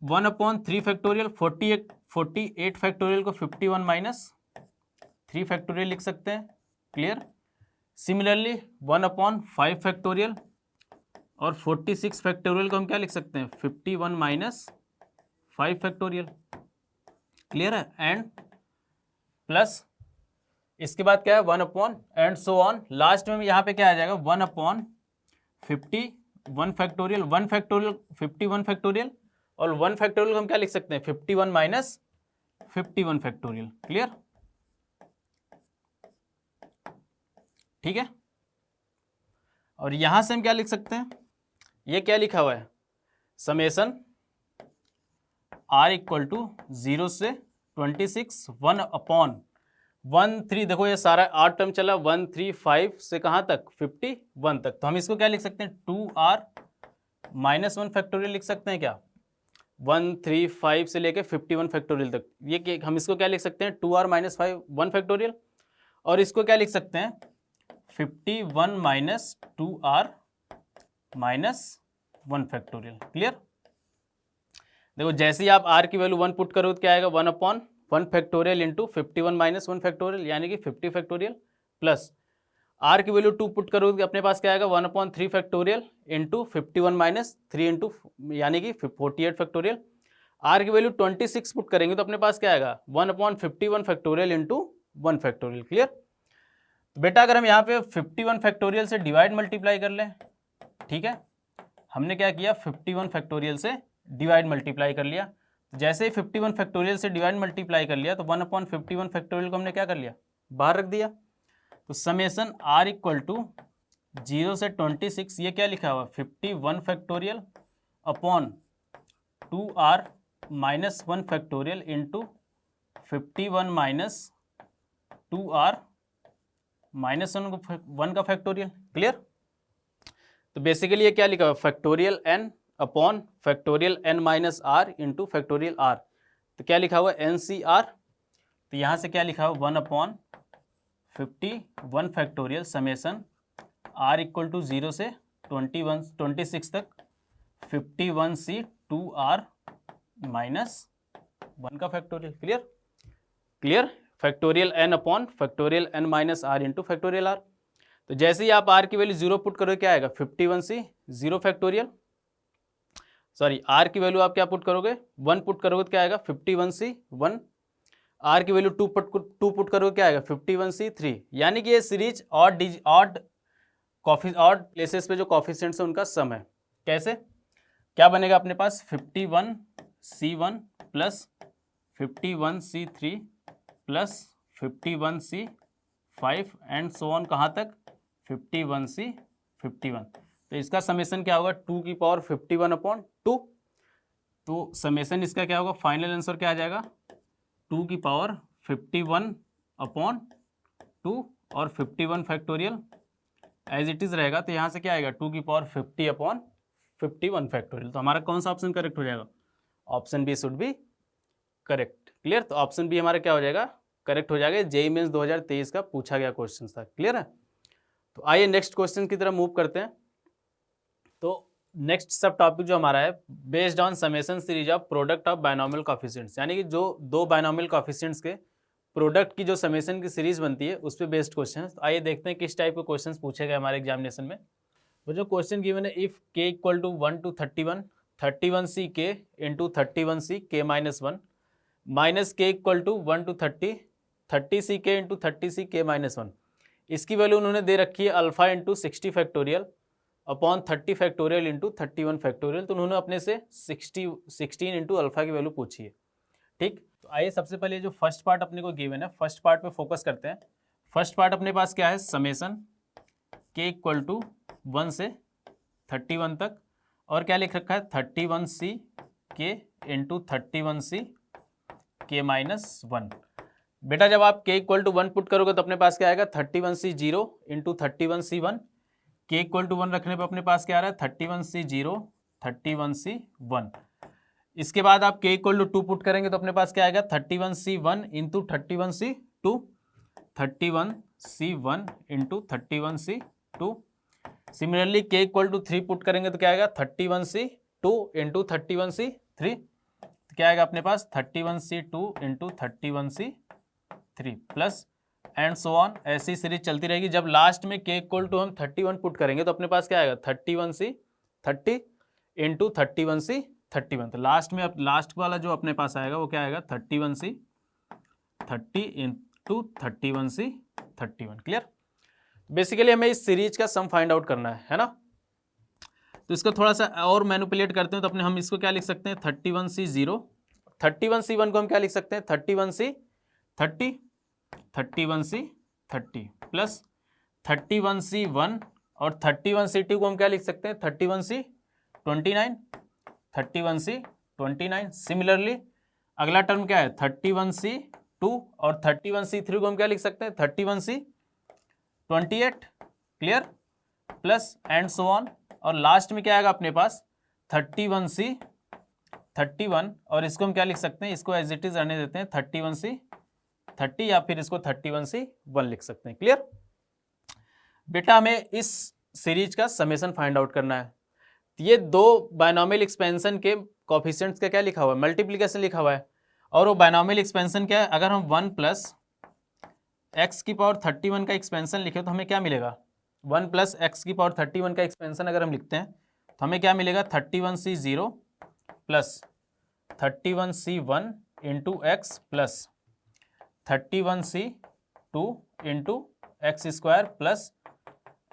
1/3 फैक्टोरियल 48 फैक्टोरियल को 51 - 3 फैक्टोरियल लिख सकते हैं, क्लियर। सिमिलरली 1/5 फैक्टोरियल और 46 फैक्टोरियल को हम क्या लिख सकते हैं 51 - 5 फैक्टोरियल, क्लियर है। एंड प्लस इसके बाद क्या है 1/ एंड सो ऑन, लास्ट में यहाँ पे क्या आ जाएगा 1/51 फैक्टोरियल 1 फैक्टोरियल 51 फैक्टोरियल और 1 फैक्टोरियल हम क्या लिख सकते हैं 51 - 51 फैक्टोरियल, क्लियर, ठीक है। और यहां से हम क्या लिख सकते हैं, ये क्या लिखा हुआ है समेसन R = 0 से 26 1/13। देखो ये सारा 8 टर्म चला 135 से कहाँ तक 51 तक, तो हम इसको क्या लिख सकते हैं 2R - 1 फैक्टोरियल लिख सकते हैं क्या 135 से लेके 51 फैक्टोरियल तक। ये हम इसको क्या लिख सकते हैं 2R - 1 फैक्टोरियल और इसको क्या लिख सकते हैं 51 minus 2r minus 1 factorial. Clear? देखो जैसे ही आप r की वैल्यू 1 पुट करो तो क्या आएगा, 1/1 फैक्टोरियल इंटू 51 माइनस 1 फैक्टोरियल यानी कि 50 फैक्टोरियल, प्लस r की वैल्यू 2 पुट करो तो अपने पास क्या आएगा, 1/3 फैक्टोरियल इंटू 51 माइनस 3 इंटू यानी कि 48 फैक्टोरियल। r की वैल्यू 26 पुट करेंगे तो अपने पास क्या आएगा, 1/51 फैक्टोरियल इंटू 1 फैक्टोरियल। क्लियर? बेटा अगर हम यहाँ पे 51 फैक्टोरियल से डिवाइड मल्टीप्लाई कर लें, ठीक है, हमने क्या किया, 51 फैक्टोरियल से डिवाइड मल्टीप्लाई कर लिया। जैसे ही 51 फैक्टोरियल से डिवाइड मल्टीप्लाई कर लिया तो 1/51 फैक्टोरियल को हमने क्या कर लिया, बाहर रख दिया। तो समेसन r इक्वल टू 0 से 26, ये क्या लिखा हुआ, 51 factorial upon 2r minus 1 factorial into 51 minus 2r minus 1 का फैक्टोरियल। क्लियर? तो बेसिकली ये क्या लिखा हुआ, factorial n upon factorial n minus r into factorial r। तो क्या लिखा हुआ, NCR। तो यहाँ से क्या लिखा हुआ, 1/51 factorial summation r equal to 0 से 26 तक 51c 2r माइनस 1 का factorial. Clear? Clear? Factorial n upon factorial n minus r into factorial r। तो जैसे ही आप r की वैल्यू 0 पुट करोगे क्या आएगा, 51c 0 फैक्टोरियल, सॉरी r की वैल्यू आप क्या पुट करोगे, 1 पुट करोगे तो क्या आएगा, 51c 1। r की वैल्यू 2 पुट करोगे क्या आएगा, 51c 3। यानी कि ये सीरीज ऑड प्लेसेस पे जो कॉफिशिएंट्स है उनका सम है। कैसे, क्या बनेगा अपने पास, 51c1 plus 51c3 plus 51c5 and so on, कहाँ तक, 51c51। तो इसका समेसन क्या होगा, 2 की पावर 51 अपॉन 2। तो समेसन इसका क्या होगा, फाइनल आंसर क्या आ जाएगा, 2 की पावर 51 अपॉन 2 और 51 फैक्टोरियल एज इट इज रहेगा। तो यहाँ से क्या आएगा, 2 की पावर 50 अपॉन 51 फैक्टोरियल। तो हमारा कौन सा ऑप्शन करेक्ट हो जाएगा, option B should be correct. Clear? तो ऑप्शन बी हमारा क्या हो जाएगा, करेक्ट हो जाएगा। जेईई मेंस 2023 का पूछा गया क्वेश्चन था। क्लियर है? तो आइए नेक्स्ट क्वेश्चन की तरफ मूव करते हैं। तो नेक्स्ट सब टॉपिक जो हमारा है, based on summation series of product of binomial coefficients, यानी कि जो दो बायनॉमियल कोएफिशिएंट्स के प्रोडक्ट की जो समेशन की सीरीज बनती है उस पर बेस्ड क्वेश्चन है। तो आइए देखते हैं किस टाइप के क्वेश्चन पूछे गए हमारे एग्जामिनेशन में। वो जो क्वेश्चन गिवन है, if k equal to 1 to 31 31c k into 31c k minus 1 minus k equal to 1 to 30 30c k into 30c k minus 1, इसकी वैल्यू उन्होंने दे रखी है alpha into 60 factorial upon 30 factorial into 31 factorial. तो उन्होंने अपने से 16 इंटू अल्फा की वैल्यू पूछी है। ठीक, तो आइए सबसे पहले जो फर्स्ट पार्ट अपने को गिवन है, फर्स्ट पार्ट पे फोकस करते हैं। फर्स्ट पार्ट अपने पास क्या है, समेसन k इक्वल टू 1 से 31 तक, और क्या लिख रखा है, 31c k into 31c k minus 1। बेटा जब आप k इक्वल टू 1 पुट करोगे तो अपने पास क्या आएगा, 31c 0 into 31c 1। k equal to 1 रखने पर अपने पास क्या आ रहा है, 31c 0 31c 1। इसके बाद आप k इक्वल टू 2 पुट करेंगे तो अपने पास क्या आएगा, 31c 1 into 31c 2 31c 1 into 31c 2। Similarly k equal to 3 put करेंगे तो क्या आएगा, 31c 2 इंटू 31c 3। तो क्या आएगा अपने पास, 31c 2 into 31c 3 plus and so on, ऐसी सीरीज चलती रहेगी। जब लास्ट में k इक्वल टू हम 31 पुट करेंगे तो अपने पास क्या आएगा, 31c 30 इंटू 31c 31। तो लास्ट में लास्ट वाला जो अपने पास आएगा वो क्या आएगा, 31c 30 into 31c 31। Clear? Basically हमें इस सीरीज का सम फाइंड आउट करना है ना। तो इसको थोड़ा सा और मैनिपुलेट करते हैं तो अपने हम इसको क्या लिख सकते हैं, 31c 0 31c 1 को हम क्या लिख सकते हैं, 31c 30 31c 30 प्लस 31c 1 और 31c 2 को हम क्या लिख सकते हैं, 31c 29 31c 29। सिमिलरली अगला टर्म क्या है, 31c 2 और 31c 3 को हम क्या लिख सकते हैं, 31c 28। Clear? Plus and so on, और लास्ट में क्या आएगा अपने पास, 31c 31, और इसको हम क्या लिख सकते हैं, इसको एज इट इज रहने देते हैं 31c 30 या फिर इसको 31c 1 लिख सकते हैं। क्लियर? बेटा हमें इस सीरीज का समेशन फाइंड आउट करना है। ये दो बायनॉमियल एक्सपेंशन के कोफिशिएंट्स का क्या लिखा हुआ है, मल्टीप्लिकेशन लिखा हुआ है। और वो बायनॉमियल एक्सपेंशन क्या है, अगर हम 1 प्लस एक्स की पावर 31 का एक्सपेंशन लिखे तो हमें क्या मिलेगा, 1 प्लस एक्स की पावर 31 का एक्सपेंशन अगर हम लिखते हैं तो हमें क्या मिलेगा, 31c0 plus 31c1 into x plus 31c2 into x square plus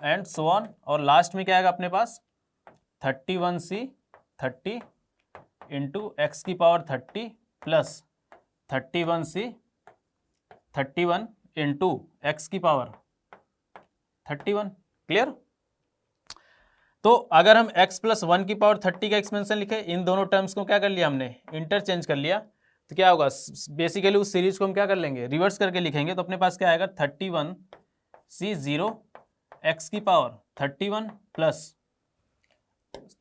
and so on. और लास्ट में क्या आएगा अपने पास, 31c30 इंटू एक्स की power 30 plus 31c31 into x की पावर 31। क्लियर। तो अगर हम x प्लस 1 की पावर 30 का एक्सपेंशन लिखे, इन दोनों टर्म्स को क्या कर लिया हमने, इंटरचेंज कर लिया, तो क्या होगा, बेसिकली उस सीरीज को हम क्या कर लेंगे, रिवर्स करके लिखेंगे। तो अपने पास क्या आएगा, 31c0 x की पावर 31 प्लस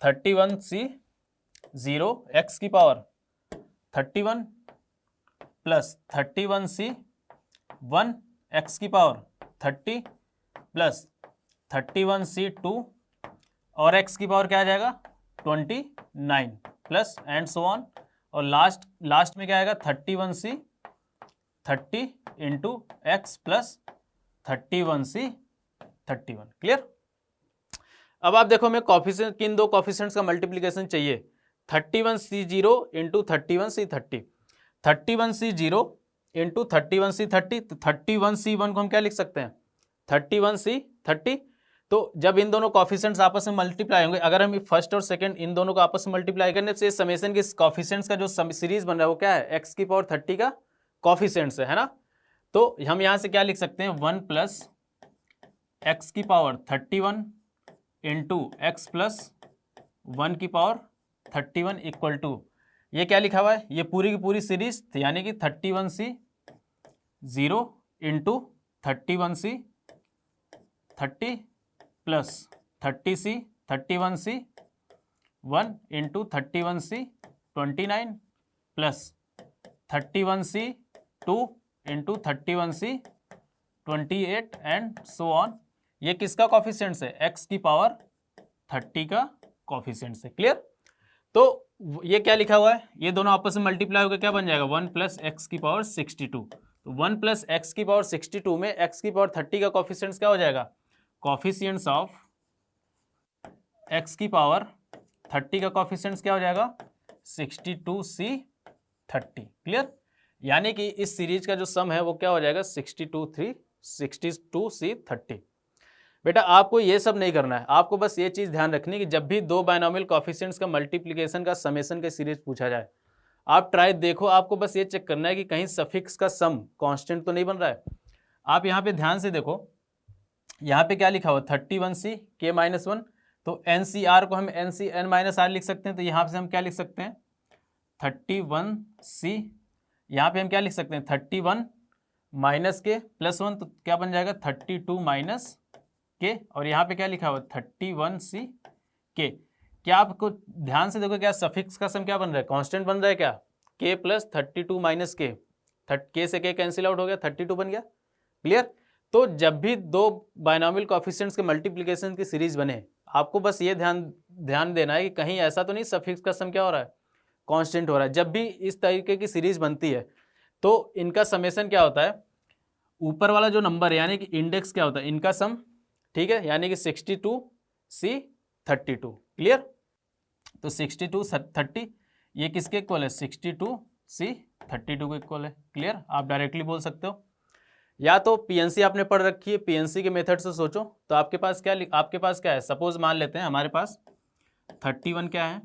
31c0 x की पावर 31 प्लस 31c1 x की पावर 30 प्लस 31c2 और x की पावर क्या आ जाएगा, 29 प्लस एंड सो ऑन। और लास्ट में क्या आएगा, 31c30 into x plus 31c31। Clear. अब आप देखो हमें कॉफिशिएंट, किन दो कॉफिशिएंट्स का मल्टीप्लिकेशन चाहिए, 31c0 into 31c30, 31c0 into 31c30, तो 31c1 को हम क्या लिख सकते हैं, 31c30। तो जब इन दोनों कॉफिशिएंट्स आपस में मल्टीप्लाई होंगे, अगर हम फर्स्ट और सेकंड इन दोनों को आपस में मल्टीप्लाई करने से समेशन के कॉफिशिएंट्स का जो सीरीज बन रहा है वो क्या है, x की पावर 30 का कॉफिशिएंट्स है ना। तो हम यहां से क्या लिख सकते हैं, 1 प्लस एक्स की पावर 31 इंटू एक्स प्लस 1 की पावर 31 इक्वल टू, ये क्या लिखा हुआ है, ये पूरी की पूरी सीरीज, यानी कि 31c0 into 31c30 plus 31c1 into 31c29 plus 31c2 into 31c28 and so on. ये किसका कॉफिशिएंट्स है, x की पावर 30 का कॉफिशिएंट्स है। क्लियर। तो ये क्या लिखा हुआ है, ये दोनों आपस में मल्टीप्लाई होकर क्या बन जाएगा, 1 प्लस एक्स की पावर 62। तो 1 प्लस एक्स की पावर 62 में x की पावर 30 का कॉफिशिएंट्स क्या हो जाएगा, कॉफिशिएंट्स ऑफ x की पावर 30 का कॉफिशिएंट्स क्या हो जाएगा, 62c30। क्लियर। यानी कि इस सीरीज का जो सम है वो क्या हो जाएगा, 62c30। बेटा आपको ये सब नहीं करना है, आपको बस ये चीज ध्यान रखनी है कि जब भी दो बायनॉमियल कॉफिशिएंट्स का मल्टीप्लिकेशन का समेशन का सीरीज पूछा जाए, आप ट्राई देखो, आपको बस ये चेक करना है कि कहीं सफिक्स का सम कांस्टेंट तो नहीं बन रहा है। आप यहाँ पे ध्यान से देखो, यहाँ पे क्या लिखा हुआ, 31c k माइनस 1, तो NCR को हम NCN माइनस R लिख सकते हैं। तो यहाँ से हम क्या लिख सकते हैं, 31c, यहाँ पे हम क्या लिख सकते हैं, 31 माइनस के प्लस 1, तो क्या बन जाएगा 32 माइनस के, और यहाँ पे क्या लिखा हुआ 31c के। क्या आपको ध्यान से देखो, क्या सफिक्स का सम क्या बन रहा है, कांस्टेंट बन रहा है क्या, k प्लस 32 माइनस के, के से k कैंसिल आउट हो गया, 32 बन गया। क्लियर। तो जब भी दो बायनॉमियल कोएफिशिएंट्स के मल्टीप्लिकेशन की सीरीज बने, आपको बस ये ध्यान देना है कि कहीं ऐसा तो नहीं सफिक्स का सम क्या हो रहा है, कांस्टेंट हो रहा है। जब भी इस तरीके की सीरीज बनती है तो इनका समेशन क्या होता है, ऊपर वाला जो नंबर है यानी कि इंडेक्स क्या होता है, इनका सम, ठीक है, यानी कि 62c32। क्लियर। तो 62 30 ये किसके इक्वल है, 62c32 के इक्वल है। क्लियर। आप डायरेक्टली बोल सकते हो, या तो पीएनसी आपने पढ़ रखी है, पीएनसी के मेथड से सोचो। तो आपके पास क्या है, सपोज मान लेते हैं हमारे पास 31 क्या है,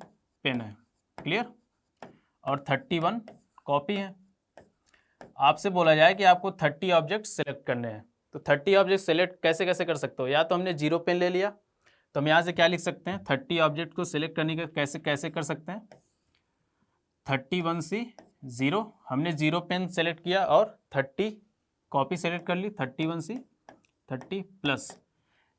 पेन है। क्लियर। और 31 कॉपी है। आपसे बोला जाए कि आपको 30 ऑब्जेक्ट सेलेक्ट करने हैं, तो 30 ऑब्जेक्ट सेलेक्ट कैसे कैसे कर सकते हो, या तो हमने 0 पेन ले लिया, तो हम यहाँ से क्या लिख सकते हैं, 30 ऑब्जेक्ट को सिलेक्ट करने का कैसे कैसे कर सकते हैं, 31c0 हमने 0 पेन सेलेक्ट किया और 30 कॉपी सेलेक्ट कर ली, 31c30 प्लस,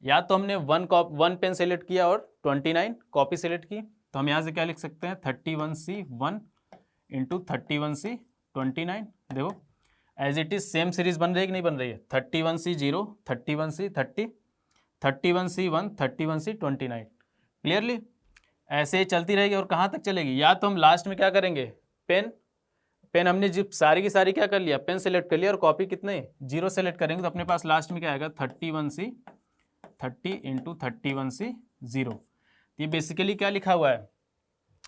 या तो हमने 1 पेन सेलेक्ट किया और 29 कॉपी सेलेक्ट की, तो हम यहाँ से क्या लिख सकते हैं, 31c1 इंटू 31c29। देखो as it is same series बन रही है कि नहीं बन रही है, 31c0 31c30 31C1, 31C 29। Clearly ऐसे ही चलती रहेगी और कहाँ तक चलेगी, या तो हम लास्ट में क्या करेंगे, पेन हमने जब सारी की सारी क्या कर लिया, पेन सेलेक्ट कर लिया और कॉपी कितने 0 सेलेक्ट करेंगे तो अपने पास लास्ट में क्या आएगा 31C 30 × 31C 0। ये बेसिकली क्या लिखा हुआ है,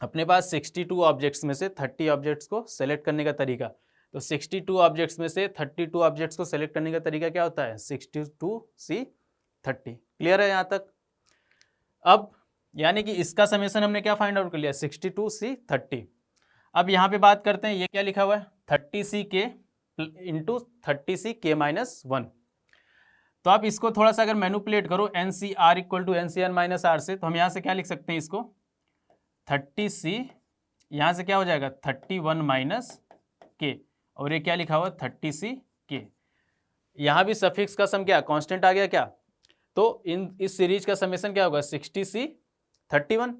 अपने पास 62 ऑब्जेक्ट्स में से 30 ऑब्जेक्ट्स को सेलेक्ट करने का तरीका। तो 62 ऑब्जेक्ट्स में से 32 ऑब्जेक्ट्स को सेलेक्ट करने का तरीका क्या होता है, 62C 30। क्लियर है यहाँ तक। अब यानी कि इसका समेशन हमने क्या फाइंड आउट कर लिया, 62C 30। अब यहाँ पे बात करते हैं, ये क्या लिखा हुआ है 30CK × 30CK-1। तो आप इसको थोड़ा सा अगर मैनिपुलेट करो NCR = NCR-R से, तो हम यहाँ से क्या लिख सकते हैं इसको 30C, यहाँ से क्या हो जाएगा 31 - K, और ये क्या लिखा हुआ 30CK। यहाँ भी सफिक्स का सम क्या कांस्टेंट आ गया क्या, तो इस सीरीज का समेशन क्या होगा 60C 31।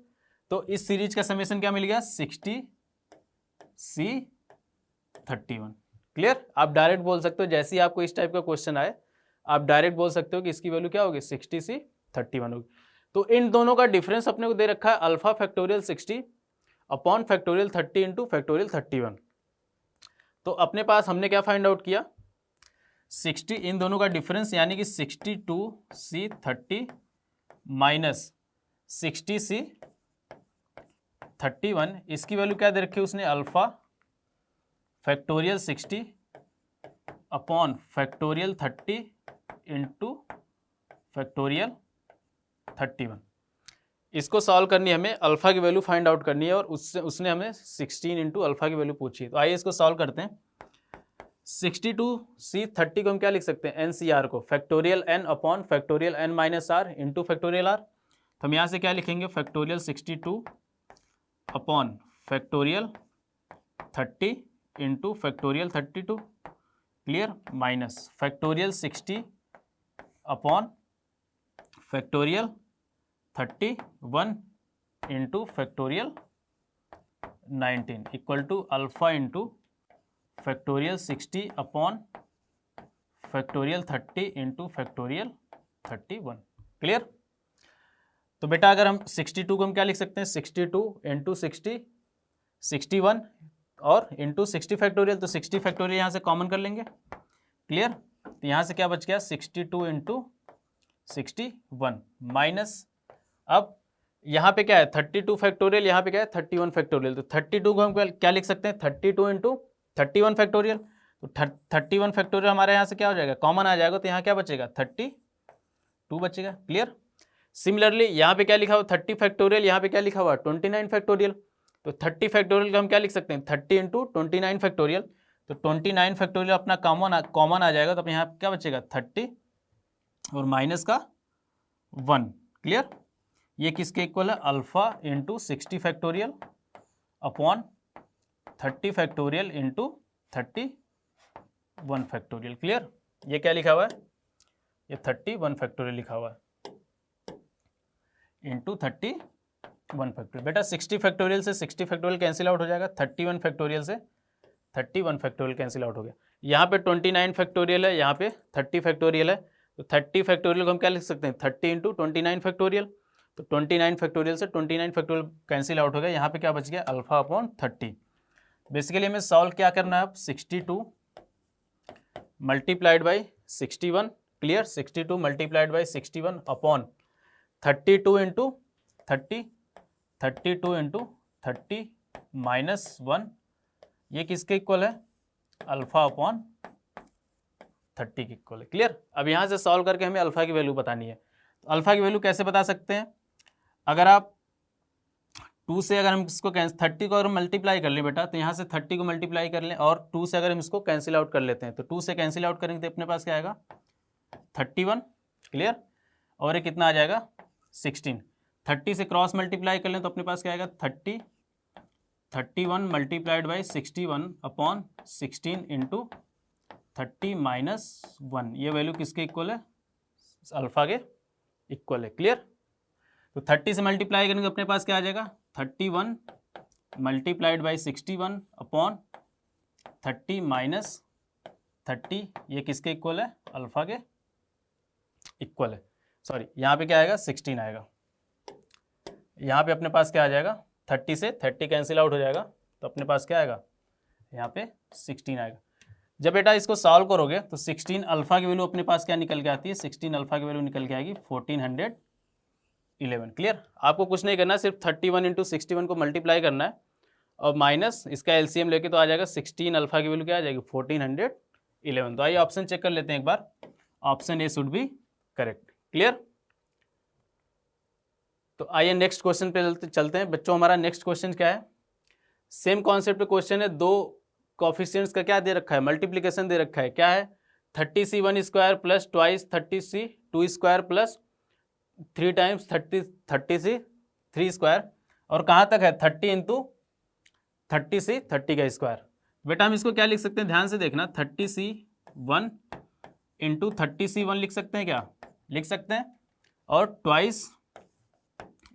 तो इस सीरीज का समेशन क्या मिल गया 60C 31। क्लियर। आप डायरेक्ट बोल सकते हो, जैसे ही आपको इस टाइप का क्वेश्चन आए आप डायरेक्ट बोल सकते हो कि इसकी वैल्यू क्या होगी 60C 31 होगी। तो इन दोनों का डिफरेंस अपने को दे रखा है alpha factorial 60 upon factorial 30 × factorial 31। तो अपने पास हमने क्या फाइंड आउट किया 60, इन दोनों का डिफरेंस यानी कि 62C 30 माइनस 60C 31, इसकी वैल्यू क्या दे रखी है उसने alpha factorial 60 upon factorial 30 × factorial 31। इसको सॉल्व करनी है, हमें अल्फा की वैल्यू फाइंड आउट करनी है और उसने हमें 16 × अल्फा की वैल्यू पूछी। तो आइए इसको सॉल्व करते हैं। 62C 30 को हम क्या लिख सकते हैं NCR को factorial N upon factorial N-R × factorial R। तो हम यहाँ से क्या लिखेंगे factorial 62 upon factorial 30 × factorial 32। Clear, minus factorial 60 upon factorial 31 × factorial 19 equal to alpha into factorial 60 upon factorial 30 × factorial 31। Clear. तो बेटा अगर हम 62 को हम क्या लिख सकते हैं 62 × 60 61 और इंटू 60 फैक्टोरियल, तो 60 फैक्टोरियल यहाँ से कॉमन कर लेंगे। क्लियर। तो यहाँ से क्या बच गया 62 × 61 माइनस, अब यहाँ पे क्या है 32 फैक्टोरियल, यहाँ पे क्या है 31 फैक्टोरियल। तो 32 को हम क्या लिख सकते हैं 32 × 31 फैक्टोरियल। तो 31 फैक्टोरियल हमारे यहाँ से क्या हो जाएगा कॉमन आ जाएगा, तो यहाँ क्या बचेगा 32 बचेगा। क्लियर। सिमिलरली यहाँ पे क्या लिखा हुआ 30 फैक्टोरियल, यहाँ पे क्या लिखा हुआ 29 फैक्टोरियल। तो 30 फैक्टोरियल का हम क्या लिख सकते हैं 30 × 29 फैक्टोरियल। तो 29 फैक्टोरियल अपना कॉमन आ जाएगा, तो अब यहाँ क्या बचेगा 30 और माइनस का 1। क्लियर। ये किसके इक्वल है alpha into 60 factorial upon 30 factorial into 31 factorial. Clear. ये क्या लिखा हुआ है ये 31 फैक्टोरियल लिखा हुआ है इंटू 31 फैक्टोरियल। बेटा 60 फैक्टोरियल से 60 फैक्टोरियल कैंसिल आउट हो जाएगा, 31 फैक्टोरियल से 31 फैक्टोरियल कैंसिल आउट हो गया। यहाँ पे 29 फैक्टोरियल है, यहाँ पे 30 फैक्टोरियल है। तो 30 फैक्टोरियल को हम क्या लिख सकते हैं 30 × 29 फैक्टोरियल। तो 29 फैक्टोरियल से 29 फैक्टोरियल कैंसिल आउट हो गया, यहाँ पे क्या बच गया अल्फा अपॉन 30। बेसिकली हमें सॉल्व क्या करना है अब 62 multiplied by 61। Clear. 62 multiplied by 61 upon 32 × 30, 32 × 30 minus 1, ये किसके इक्वल है अल्फा अपॉन 30 के इक्वल है। क्लियर। अब यहाँ से सॉल्व करके हमें अल्फा की वैल्यू बतानी है। तो अल्फा की वैल्यू कैसे बता सकते हैं, अगर आप 2 से अगर हम इसको 30 को अगर मल्टीप्लाई कर लें बेटा, तो यहाँ से 30 को मल्टीप्लाई कर लें और 2 से अगर हम इसको कैंसिल आउट कर लेते हैं, तो 2 से कैंसिल आउट करेंगे तो अपने पास क्या आएगा 31। क्लियर। और ये कितना आ जाएगा 16। 30 से क्रॉस मल्टीप्लाई कर लें तो अपने पास क्या आएगा 31 मल्टीप्लाइड बाई 61 अपॉन 16 × 30 माइनस 1, ये वैल्यू किसके इक्वल है अल्फा के इक्वल है। क्लियर। तो 30 से मल्टीप्लाई करेंगे तो अपने पास क्या आ जाएगा 31 मल्टीप्लाइड बाई 61 अपॉन 30 माइनस 30, ये किसके इक्वल है अल्फा के इक्वल है। सॉरी यहाँ पे क्या आएगा 16 आएगा, यहाँ पे अपने पास क्या आ जाएगा 30 से 30 कैंसिल आउट हो जाएगा, तो अपने पास क्या आएगा यहाँ पे 16 आएगा। जब बेटा इसको सॉल्व करोगे तो 16 अल्फा की वैल्यू अपने पास क्या निकल के आती है, 16 अल्फा की वैल्यू निकल के आएगी 1411। क्लियर, आपको कुछ नहीं करना, सिर्फ 31 × 61 को मल्टीप्लाई करना है और माइनस इसका एलसीएम लेके तो आ जाएगा 16 अल्फा की वैल्यू क्या आ जाएगी 1411। तो आइए ऑप्शन चेक कर लेते हैं एक बार, option A should be correct. Clear, तो आइए नेक्स्ट क्वेश्चन पे चलते हैं बच्चों। हमारा नेक्स्ट क्वेश्चन क्या है, सेम कॉन्सेप्ट पे क्वेश्चन है, दो कोफिशिएंट्स का क्या दे रखा है, मल्टीप्लिकेशन दे रखा है, क्या है 30c1 square plus twice 30c2 square plus 3 times 30c3 square, और कहाँ तक है 30 × 30c 30 का स्क्वायर। बेटा हम इसको क्या लिख सकते हैं, ध्यान से देखना, 30c1 × 30c1 लिख सकते हैं, क्या लिख सकते हैं, और ट्वाइस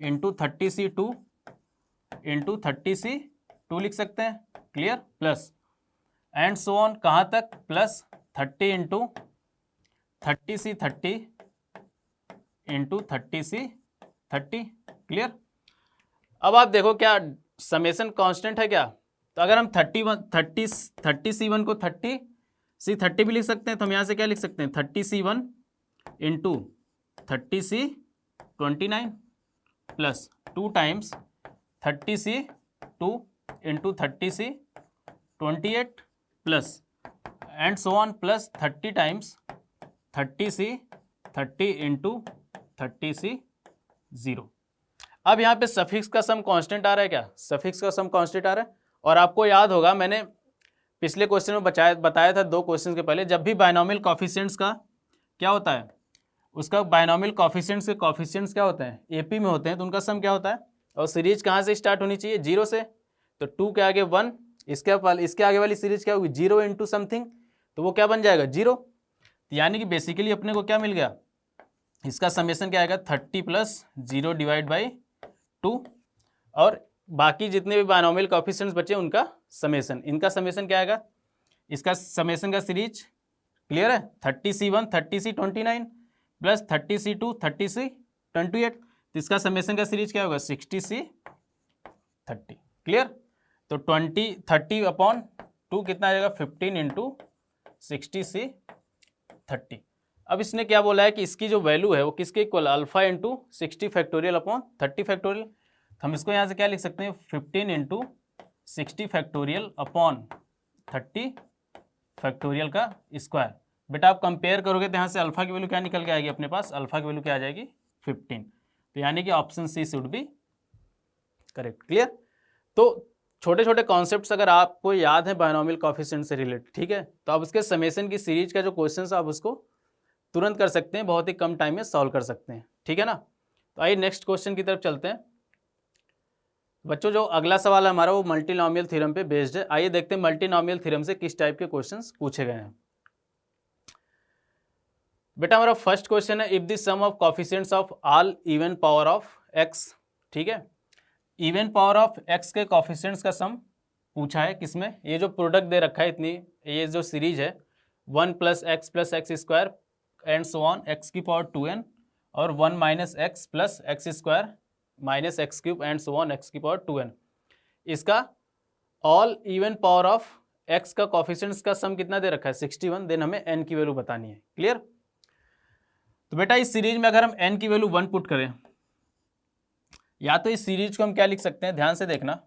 × 30c2 × 30c2 लिख सकते हैं। Clear, plus and so on, कहाँ तक प्लस 30 × 30c30 × 30c30। क्लियर, अब आप देखो क्या समेशन कांस्टेंट है क्या, तो अगर हम 30c1 को 30c30 भी लिख सकते हैं, तो हम यहाँ से क्या लिख सकते हैं 30c1 × 30c29 plus 2 times 30c2 × 30c28 plus and so on plus 30 times 30c30 × 30c0। अब यहाँ पे सफिक्स का सम कांस्टेंट आ रहा है, क्या सफिक्स का सम कांस्टेंट आ रहा है। और आपको याद होगा मैंने पिछले क्वेश्चन में बताया था 2 क्वेश्चन के पहले, जब भी बायनोमियल कोफिशिएंट्स का क्या होता है, उसका बायनोमियल कोफिशिएंट्स के कोफिशिएंट्स क्या होते हैं एपी में होते हैं, तो उनका सम क्या होता है, और सीरीज कहाँ से स्टार्ट होनी चाहिए 0 से, तो 2 के आगे 1, इसके आगे वाली सीरीज क्या होगी 0 × समथिंग, तो वो क्या बन जाएगा 0। यानी कि बेसिकली अपने को क्या मिल गया, इसका समेशन क्या आएगा 30 + 0 / 2, और बाकी जितने भी बायनोमियल कोफिशिएंट्स बचे उनका समेशन, इनका समेशन क्या आएगा, इसका समेशन का सीरीज क्लियर है 30c1 30c29 plus 30c2 30c28, तो इसका समेशन का सीरीज क्या होगा 60c30। क्लियर, तो 30/2 कितना आ जाएगा 15 × 60c30। अब इसने क्या बोला है कि इसकी जो वैल्यू है वो किसके equal, alpha × 60 factorial upon 30 factorial. तो हम इसको यहाँ से क्या लिख सकते हैं 15 × 60 फैक्टोरियल अपॉन 30 फैक्टोरियल का स्क्वायर। बेटा आप कंपेयर करोगे तो यहाँ से अल्फा की वैल्यू क्या निकल के आएगी, अपने पास अल्फा की वैल्यू क्या आ जाएगी 15, तो यानी कि option C should be correct. Clear, तो छोटे छोटे कॉन्सेप्ट्स अगर आपको याद है बायनोमियल कोफिशिएंट से रिलेटेड, ठीक है, तो आप उसके समेशन की सीरीज का जो क्वेश्चन है आप उसको तुरंत कर सकते हैं, बहुत ही कम टाइम में सॉल्व कर सकते हैं, ठीक है ना। तो आइए नेक्स्ट क्वेश्चन की तरफ चलते हैं बच्चों। जो अगला सवाल है हमारा वो मल्टीनोमियल थ्योरम पे बेस्ड है। आइए देखते हैं मल्टीनोमियल थ्योरम से किस टाइप के क्वेश्चंस पूछे गए हैं। बेटा हमारा फर्स्ट क्वेश्चन है, if the sum of coefficients of all even power of x, ठीक है, इवन पावर ऑफ एक्स के कोफिशिएंट्स का सम पूछा है किसमें, ये जो प्रोडक्ट दे रखा है इतनी, ये जो सीरीज है 1 + x + x² and so on x⁴2n और 1 - x + x² - x³ and so on x⁴2n, इसका all even power of x का कोफिशिएंट्स का सम कितना दे रखा है 61, देन हमें n की वैल्यू बतानी है। क्लियर, तो बेटा इस सीरीज में अगर हम n की वैल्यू 1 पुट करें, या तो इस सीरीज को हम क्या लिख सकते हैं, ध्यान से देखना,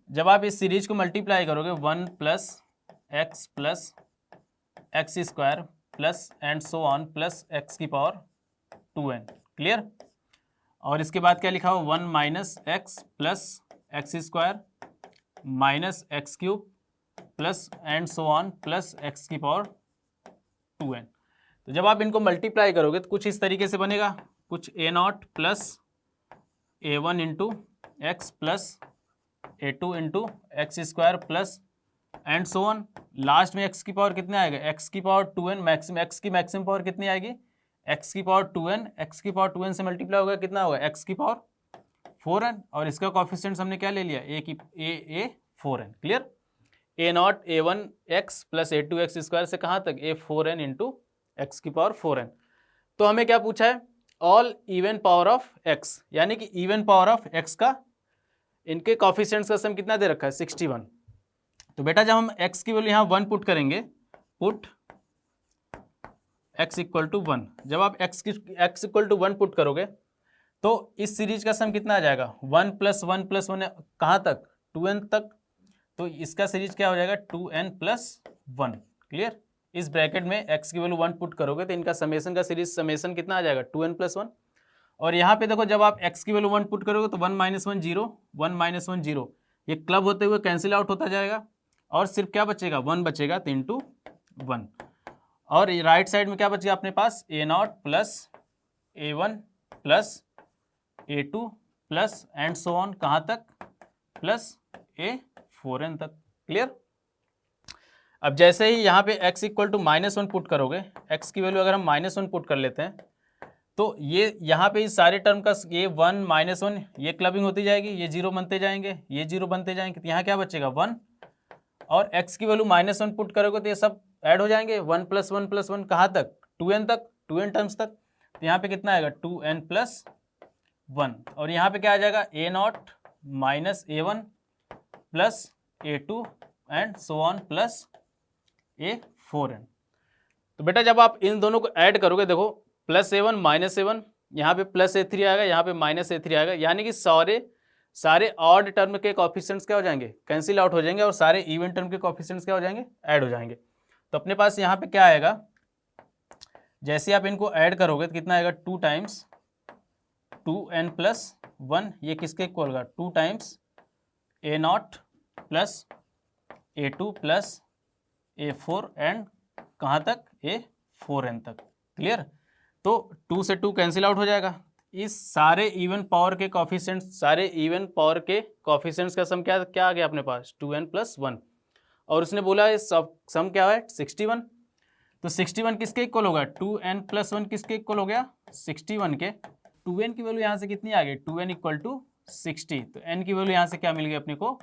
जब आप इस सीरीज को मल्टीप्लाई करोगे 1 + x + x² plus and so on plus x⁴2n। Clear, और इसके बाद क्या लिखा हो 1 - x + x² - x³ plus and so on plus x⁴2n। तो जब आप इनको मल्टीप्लाई करोगे तो कुछ इस तरीके से बनेगा, कुछ a0 + a1 × x plus a2 × x² plus and so on, last में x की पावर कितने आएगा x⁴2n, मैक्सिमम x की मैक्सिमम पावर कितनी आएगी x⁴2n, x⁴2n से मल्टीप्लाई होगा कितना होगा x⁴4n, और इसका कोफिशिएंट्स हमने क्या ले लिया a4n। Clear, a0 a1 x plus a2 x² से कहाँ तक a4n × x⁴4n। तो हमें क्या पूछा है, all even power of x, यानी कि इवन पावर ऑफ एक्स का इनके कॉफिशिएंट्स का सम कितना दे रखा है 61। तो बेटा जब हम x की वैल्यू यहाँ 1 पुट करेंगे, पुट x इक्वल टू 1, जब आप x इक्वल टू 1 पुट करोगे तो इस सीरीज का सम कितना आ जाएगा 1 + 1 + 1 कहाँ तक 2n तक, तो इसका सीरीज क्या हो जाएगा 2n + 1। क्लियर। इस ब्रैकेट में x की वैल्यू 1 पुट करोगे तो इनका समेशन का सीरीज समेशन कितना आ जाएगा 2n + 1। और यहाँ पे देखो जब आप x की वैल्यू 1 पुट करोगे तो 1 - 1 0, 1 - 1 0, ये क्लब होते हुए कैंसिल आउट होता जाएगा और सिर्फ क्या बचेगा 1 बचेगा, 3 × 1। और राइट साइड में क्या बचेगा अपने पास a0 + a1 + a2 + and so on कहाँ तक प्लस a4n तक। क्लियर। अब जैसे ही यहाँ पे x इक्वल टू -1 पुट करोगे, x की वैल्यू अगर हम -1 पुट कर लेते हैं तो ये यहाँ पे इस सारे टर्म का ये 1 - 1 ये क्लबिंग होती जाएगी, ये 0 बनते जाएंगे, ये 0 बनते जाएंगे, तो यहाँ क्या बचेगा 1। और x की वैल्यू -1 पुट करोगे तो ये सब ऐड हो जाएंगे, 1 + 1 + 1 कहाँ तक 2n तक, 2n टर्म्स तक। तो यहाँ पे कितना आएगा 2n + 1, और यहाँ पे क्या आ जाएगा a0 - a1 + a2 and so on + a4n। तो बेटा जब आप इन दोनों को ऐड करोगे, देखो +a1 - a1, यहाँ पे +a3 आएगा, यहाँ पे -a3 आएगा, यानी कि सारे ऑड टर्म के कोएफिशिएंट्स क्या हो जाएंगे कैंसिल आउट हो जाएंगे और सारे इवन टर्म के कोएफिशिएंट्स क्या हो जाएंगे ऐड हो जाएंगे। तो अपने पास यहाँ पे क्या आएगा, जैसे आप इनको ऐड करोगे तो कितना आएगा 2 × 2n + 1, ये किसके इक्वल होगा 2 × a0 + a2 + a4 एंड कहाँ तक a4n तक। क्लियर। तो 2 से 2 कैंसिल आउट हो जाएगा, इस सारे इवन पावर के कोएफिशिएंट्स का सम क्या आ गया अपने पास 2n + 1, और उसने बोला है सम क्या है 61। तो 61 किसके इक्वल होगा 2n + 1 किसके इक्वल हो गया 61 के। 2n की वैल्यू यहाँ से कितनी आ गई 2n = 60, तो n की वैल्यू यहाँ से क्या मिल गई अपने को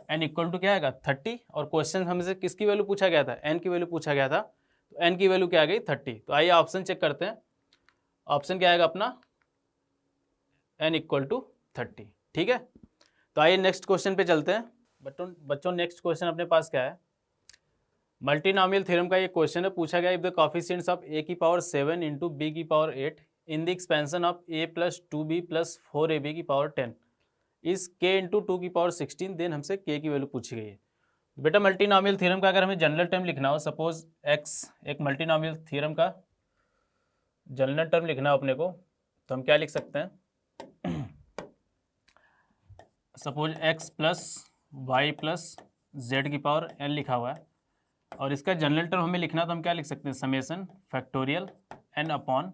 n इक्वल टू क्या आएगा 30। और क्वेश्चन हमसे किसकी वैल्यू पूछा गया था n की वैल्यू पूछा गया था, तो n की वैल्यू क्या आ गई 30। तो आइए ऑप्शन चेक करते हैं, ऑप्शन क्या आएगा अपना n = 30। ठीक है। तो आइए नेक्स्ट क्वेश्चन पे चलते हैं। बच्चों नेक्स्ट क्वेश्चन अपने पास क्या है, मल्टीनोमियल थ्योरम का ये क्वेश्चन है, पूछा गया if the coefficients of a⁴ into b⁴ in the expansion of a + 2b + 4ab 10 is k × 2 then हमसे k की वैल्यू पूछी गई है। बेटा मल्टीनोमियल थ्योरम का अगर हमें जनरल टर्म लिखना हो, सपोज x एक मल्टीनोमियल थ्योरम का जनरल टर्म लिखना हो अपने को, तो हम क्या लिख सकते हैं, सपोज x + y + z⁴n लिखा हुआ है, और इसका जनरल टर्म हमें लिखना तो हम क्या लिख सकते हैं summation factorial n upon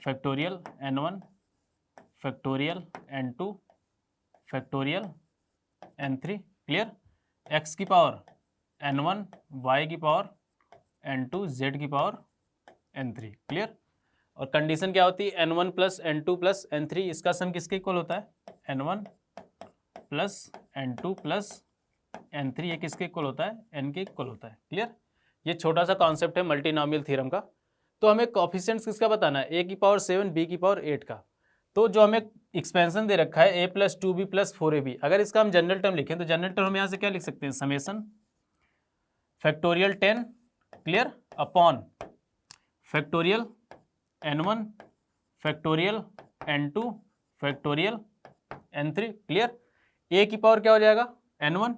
factorial n1 factorial n2 factorial n3। Clear. x की पावर n1 y की पावर n2 z की पावर n3। क्लियर। और कंडीशन क्या होती है n1 + n2 + n3, इसका सम किसके इक्वल होता है n1 + n2 + n3, ये किसके इक्वल होता है n के इक्वल होता है। क्लियर। ये छोटा सा कॉन्सेप्ट है मल्टीनोमियल थ्योरम का। तो हमें कोएफिशिएंट्स किसका बताना है a⁴ b⁴ का। तो जो हमें एक्सपेंशन दे रखा है a + 2b + 4ab, अगर इसका हम जनरल टर्म लिखें तो जनरल टर्म हम यहाँ से क्या लिख सकते हैं summation factorial 10 clear upon factorial n1 factorial n2 factorial n3। Clear. a की पावर क्या हो जाएगा n1,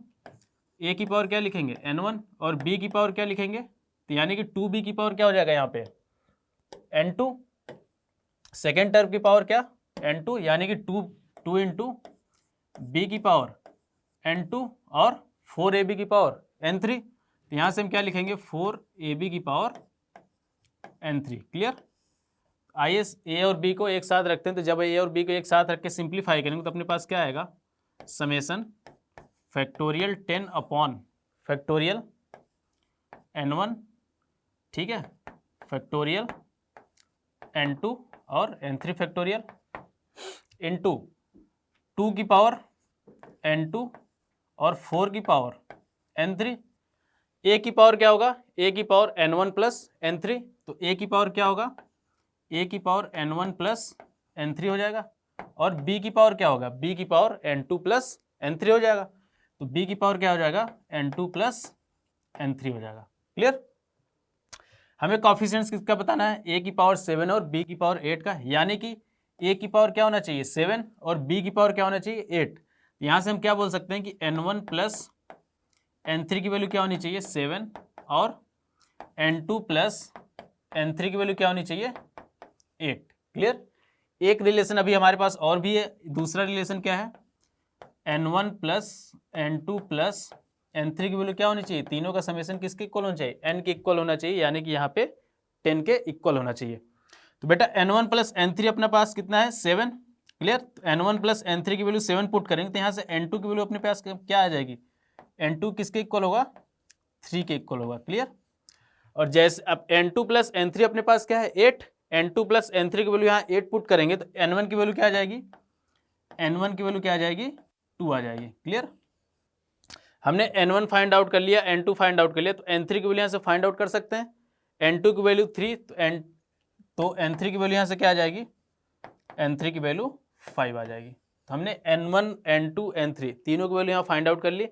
a की पावर क्या लिखेंगे n1 और b की पावर क्या लिखेंगे, तो यानी कि 2b की पावर क्या हो जाएगा यहाँ पे n2, सेकेंड टर्म की पावर क्या n2 यानी कि 2 × b की पावर n2 और 4ab की पावर n3। तो यहाँ से हम क्या लिखेंगे 4ab की पावर n3। क्लियर। आइए a और b को एक साथ रखते हैं, तो जब a और b को एक साथ रख के सिंप्लीफाई करेंगे तो अपने पास क्या आएगा summation factorial 10 upon factorial n1 ठीक है फैक्टोरियल n2 और n3 फैक्टोरियल इंटू 2 की पावर n2 और 4 की पावर n3। a की पावर क्या होगा a की पावर n1 + n3, तो a की पावर क्या होगा ए की पावर n1 प्लस n3 हो जाएगा, और b की पावर क्या होगा, b की पावर n2 प्लस n3 हो जाएगा। तो b की पावर क्या हो जाएगा, n2 प्लस n3 हो जाएगा। क्लियर। हमें कॉफिशिएंट्स किसका बताना है, a की पावर 7 और b की पावर 8 का, यानी कि a की पावर क्या होना चाहिए 7 और b की पावर क्या होना चाहिए 8। यहाँ से हम क्या बोल सकते हैं कि n1 प्लस n3 की वैल्यू क्या होनी चाहिए 7 और n2 प्लस n3 की वैल्यू क्या होनी चाहिए 8। क्लियर। एक रिलेशन अभी हमारे पास और भी है, दूसरा रिलेशन क्या है, n1 plus n2 plus n3 की वैल्यू क्या होनी चाहिए, तीनों का समेशन किसके इक्वल होना चाहिए, n के इक्वल होना चाहिए, यानी कि यहाँ पे 10 के इक्वल होना चाहिए। तो बेटा n1 प्लस n3 अपने पास कितना है 7। क्लियर। n1 प्लस n3 की वैल्यू 7 पुट करेंगे तो यहाँ से n2 की वैल्यू अपने पास क्या आ जाएगी, n2 किसके इक्वल होगा, 3 के इक्वल होगा। क्लियर। और जैसे अब n2 प्लस n3 अपने पास क्या है 8, n2 प्लस n3 की वैल्यू यहाँ 8 पुट करेंगे तो n1 की वैल्यू क्या आ जाएगी, n1 की वैल्यू क्या आ जाएगी 2 आ जाएगी। क्लियर। हमने n1 फाइंड आउट कर लिया, n2 फाइंड आउट कर लिया, तो n3 की वैल्यू यहाँ से फाइंड आउट कर सकते हैं। n2 की वैल्यू 3, तो n3 की वैल्यू यहाँ से क्या आ जाएगी, n3 की वैल्यू 5 आ जाएगी। तो हमने n1 n2 n3 तीनों की वैल्यू यहाँ फाइंड आउट कर ली।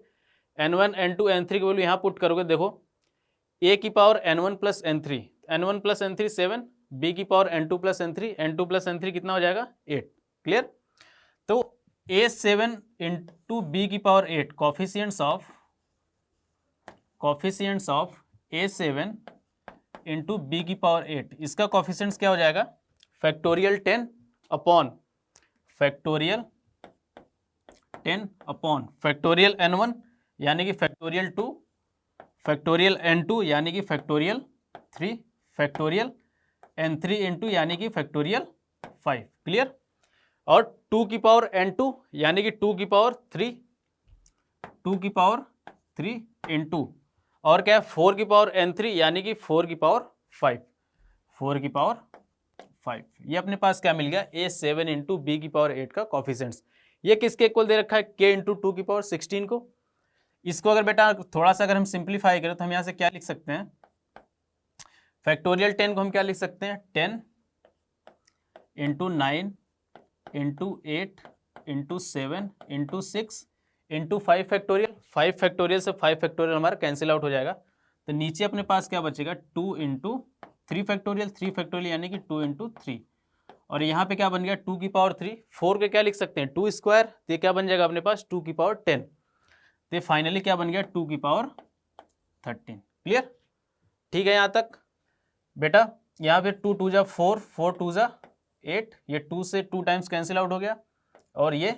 n1 n2 n3 की वैल्यू यहाँ पुट करोगे, देखो a की power n1 plus n3, n1 plus n3 7, b की power n2 plus n3, n2 plus n3 कितना हो जाएगा 8। क्लियर। तो a7 इंटू बी की power 8, coefficients of a7 into B की पावर 8, इसका कॉफिशिएंट्स क्या हो जाएगा, factorial 10 upon factorial factorial n1 यानी कि फैक्टोरियल 2, फैक्टोरियल n2 यानी कि फैक्टोरियल 3, फैक्टोरियल n3 इंटू यानी कि फैक्टोरियल 5। क्लियर। और 2 की पावर n2 यानी कि 2 की पावर 3, 2 की पावर 3 इंटू और क्या है 4 की पावर n3 यानी कि 4 की पावर 5, 4 की पावर 5। ये अपने पास क्या मिल गया, a7 इंटू बी की पावर 8 का कॉफिशिएंट्स। ये किसके इक्वल दे रखा है, k इंटू 2 की पावर 16 को। इसको अगर बेटा थोड़ा सा अगर हम सिंप्लीफाई करें तो हम यहाँ से क्या लिख सकते हैं, फैक्टोरियल 10 को हम क्या लिख सकते हैं, 10 into 9 into 8 into 7 into 6 into 5 factorial. 5 factorial से 5 फैक्टोरियल हमारा कैंसिल आउट हो जाएगा, तो नीचे अपने पास क्या बचेगा 2 इंटू 3 फैक्टोरियल, 3 फैक्टोरियल यानी कि 2 इंटू 3। और यहाँ पे क्या बन गया 2 की पावर 3, 4 के क्या लिख सकते हैं 2 स्क्वायर, तो ये क्या बन जाएगा अपने पास 2 की पावर 10। तो फाइनली क्या बन गया 2 की पावर 13। क्लियर। ठीक है यहाँ तक बेटा। यहाँ पे 2 2 जा 4, 4 2 जा 8, ये 2 से 2 टाइम्स कैंसिल आउट हो गया और ये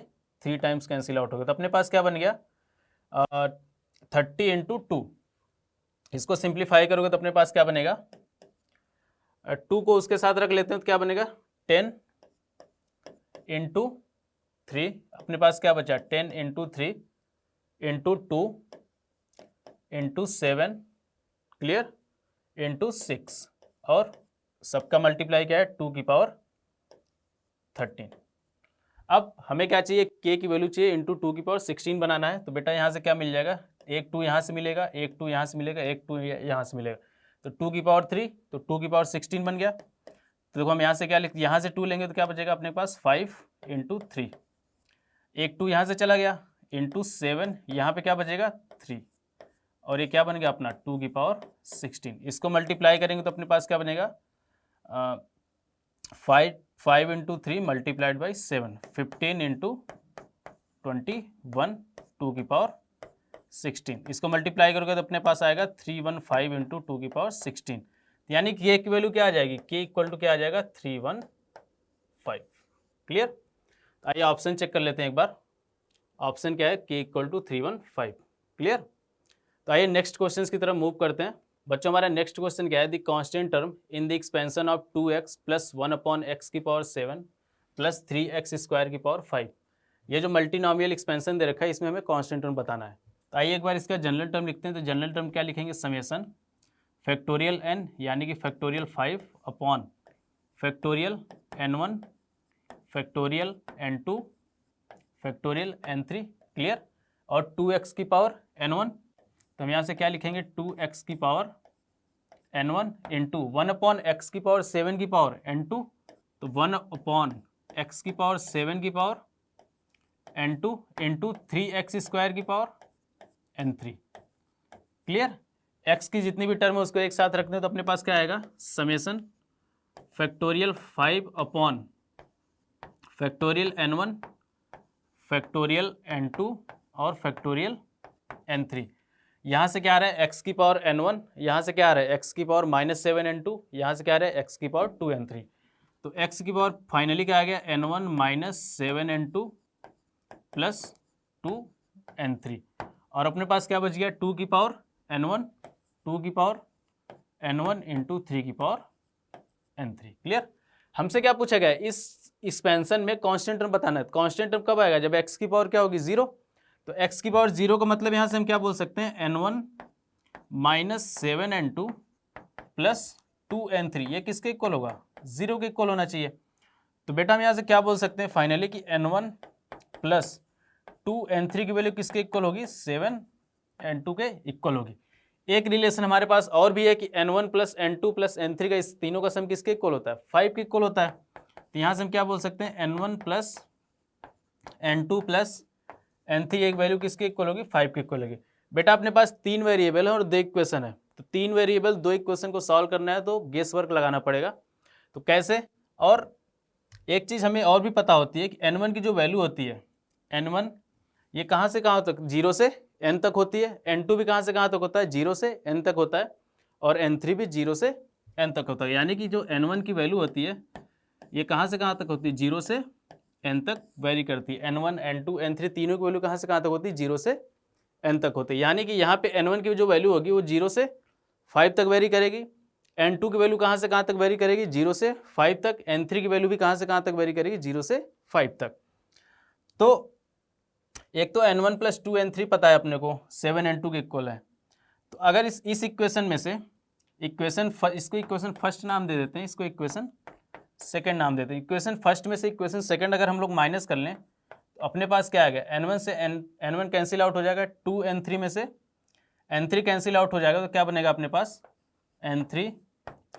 3 टाइम्स कैंसिल आउट हो गया, तो अपने पास क्या बन गया 30 इंटू 2। इसको सिंप्लीफाई करोगे तो अपने पास क्या बनेगा, 2 को उसके साथ रख लेते हैं तो क्या बनेगा 10 इंटू 3, अपने पास क्या बचा 10 into 3 into 2 into 7, clear, into 6, और सबका मल्टीप्लाई क्या है 2 की पावर 13। अब हमें क्या चाहिए, k की वैल्यू चाहिए इंटू 2 की पावर 16 बनाना है। तो बेटा यहाँ से क्या मिल जाएगा, एक 2 यहाँ से मिलेगा, एक 2 यहाँ से मिलेगा, एक 2 यहाँ से मिलेगा, तो 2 की पावर 3, तो 2 की पावर 16 बन गया। तो देखो हम यहाँ से क्या लिखते, यहाँ से 2 लेंगे तो क्या बचेगा अपने पास 5 इंटू 3, एक 2 यहाँ से चला गया इंटू 7, यहाँ पे क्या बचेगा 3, और ये क्या बन गया अपना 2 की पावर 16। इसको मल्टीप्लाई करेंगे तो अपने पास क्या बनेगा 5 इंटू 3 मल्टीप्लाइड बाई 7, 15 इंटू 21 2 की पावर 16। इसको मल्टीप्लाई करोगे तो अपने पास आएगा 315 इंटू 2 की पावर 16, यानी कि k की वैल्यू क्या आ जाएगी, k इक्वल टू क्या आ जाएगा 315। क्लियर। आइए ऑप्शन चेक कर लेते हैं एक बार। ऑप्शन क्या है, k इक्वल टू 315। क्लियर। तो आइए नेक्स्ट क्वेश्चन की तरफ मूव करते हैं। बच्चों हमारा नेक्स्ट क्वेश्चन क्या है, the constant term in the expansion of 2x plus 1 upon x की पावर 7 प्लस 3x स्क्वायर की पावर 5। ये जो मल्टीनोमियल एक्सपेंशन दे रखा है इसमें हमें कांस्टेंट टर्म बताना है। तो आइए एक बार इसका जनरल टर्म लिखते हैं। तो जनरल टर्म क्या लिखेंगे, समेशन फैक्टोरियल n यानी कि factorial 5 upon factorial n1 factorial n2 factorial n3। Clear. और 2x की पावर n1, तो हम यहाँ से क्या लिखेंगे 2x की पावर n1 इंटू 1/x⁴ की पावर n2, तो 1/x⁴ की पावर n2 इंटू 3x² की पावर n3। क्लियर। x की जितनी भी टर्म है उसको एक साथ रखते हैं तो अपने पास क्या आएगा, summation factorial 5/n1 factorial n2 और फैक्टोरियल n3। यहाँ से क्या आ रहा है, x की पावर n1, यहाँ से क्या आ रहा है x की पावर -7n2, यहाँ से क्या आ रहा है x की पावर 2n3। तो x की पावर फाइनली क्या आ गया, n1 - 7n2 प्लस 2n3, और अपने पास क्या बच गया, 2 की पावर n1 इंटू 3 की पावर n3। क्लियर। हमसे क्या पूछा गया, इस एक्सपेंशन में कांस्टेंट टर्म बताना है। कांस्टेंट टर्म कब आएगा, जब x की पावर क्या होगी 0। तो x की पावर 0 का मतलब यहां से हम क्या बोल सकते हैं, n1 - 7n2 प्लस 2n3, ये किसके इक्वल होगा, 0 के इक्वल होना चाहिए। तो बेटा हम यहां से क्या बोल सकते हैं फाइनली कि n1 प्लस 2n3 की वैल्यू किसके इक्वल होगी, 7n2 के इक्वल होगी। एक रिलेशन हमारे पास और भी है कि n1 plus n2 plus n3 का, इस तीनों का सम किसके इक्वल होता है, 5 के इक्वल होता है। तो यहाँ से हम क्या बोल सकते हैं, n1 plus n2 plus n3 एक वैल्यू किसके इक्वल होगी, 5 के इक्वल होगी। बेटा अपने पास 3 वेरिएबल है और 2 इक्वेशन है, तो 3 वेरिएबल 2 इक्वेशन को सॉल्व करना है तो गेस वर्क लगाना पड़ेगा। तो कैसे, और एक चीज़ हमें और भी पता होती है कि n1 की जो वैल्यू होती है, n1 ये कहाँ से कहाँ तक, 0 से n तक होती है, n2 भी कहाँ से कहाँ तक होता है, 0 से n तक होता है, और n3 भी 0 से n तक होता है। यानी कि जो n1 की वैल्यू होती है ये कहाँ से कहाँ तक होती है, 0 से n तक वेरी करती है। n1 n2 n3 तीनों की वैल्यू कहाँ से कहाँ तक होती है, 0 से n तक होती है। यानी कि यहाँ पे n1 की जो वैल्यू होगी वो 0 से 5 तक वेरी करेगी, n2 की वैल्यू कहाँ से कहाँ तक वेरी करेगी, 0 से 5 तक, n3 की वैल्यू भी कहाँ से कहाँ तक वेरी करेगी, 0 से 5 तक। तो एक तो n1 प्लस 2n3 पता है अपने को 7n2 के इक्वल है। तो अगर इस इक्वेशन में से इसको इक्वेशन फर्स्ट नाम दे देते हैं, इसको इक्वेशन सेकंड नाम देते हैं। इक्वेशन फर्स्ट में से इक्वेशन सेकंड अगर हम लोग माइनस कर लें तो अपने पास क्या आ गया, n1 से n1 कैंसिल आउट हो जाएगा, 2n3 में से n3 कैंसिल आउट हो जाएगा, तो क्या बनेगा अपने पास, n3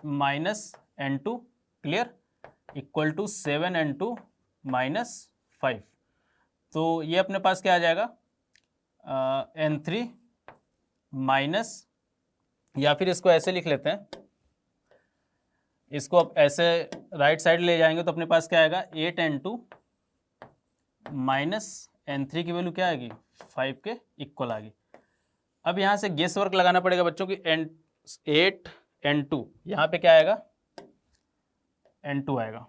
minus n2 clear equal to 7n2 minus 5। तो ये अपने पास क्या आ जाएगा, n3 माइनस, या फिर इसको ऐसे लिख लेते हैं, इसको अब ऐसे राइट साइड ले जाएंगे तो अपने पास क्या आएगा, 8n2 माइनस n3 की वैल्यू क्या आएगी, 5 के इक्वल आ गई। अब यहाँ से गेस वर्क लगाना पड़ेगा बच्चों की, 8n2 यहाँ पे क्या आएगा, n2 आएगा,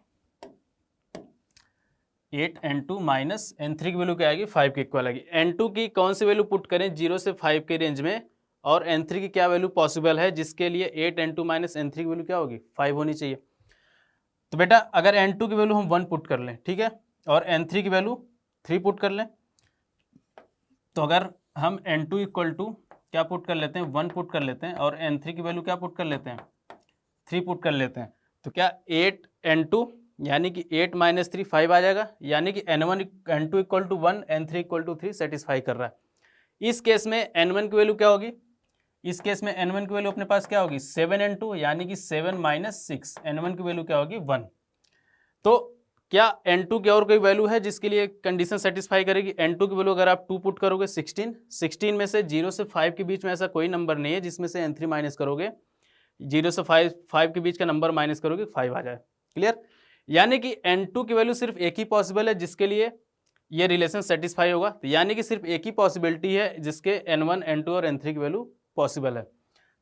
8n2 माइनस n3 की वैल्यू क्या आएगी, 5 के इक्वल आएगी। n2 की कौन सी वैल्यू पुट करें 0 से 5 के रेंज में, और n3 की क्या वैल्यू पॉसिबल है जिसके लिए 8n2 माइनस n3 की वैल्यू क्या होगी, 5 होनी चाहिए। तो बेटा अगर n2 की वैल्यू हम 1 पुट कर लें, ठीक है, और n3 की वैल्यू 3 पुट कर लें, तो अगर हम n2 इक्वल टू क्या पुट कर लेते हैं, 1 पुट कर लेते हैं, और n3 की वैल्यू क्या पुट कर लेते हैं, 3 पुट कर लेते हैं, तो क्या 8n2 यानी कि 8 माइनस 3 5 आ जाएगा, यानी कि n2 equal to 1 n3 equal to 3 satisfy कर रहा है। इस केस में n1 की वैल्यू क्या होगी, इस केस में n1 की वैल्यू अपने पास क्या होगी, 7n2 यानी कि 7 माइनस 6, n1 की वैल्यू क्या होगी, 1। तो क्या n2 की और कोई वैल्यू है जिसके लिए कंडीशन सेटिस्फाई करेगी, n2 की वैल्यू अगर आप 2 पुट करोगे 16 में से 0 से 5 के बीच में ऐसा कोई नंबर नहीं है जिसमें से n3 माइनस करोगे 0 से 5 के बीच का नंबर माइनस करोगे 5 आ जाए। क्लियर। यानी कि n2 की वैल्यू सिर्फ एक ही पॉसिबल है जिसके लिए ये रिलेशन सेटिस्फाई होगा, तो यानी कि सिर्फ एक ही पॉसिबिलिटी है जिसके n1 n2 और n3 की वैल्यू पॉसिबल है।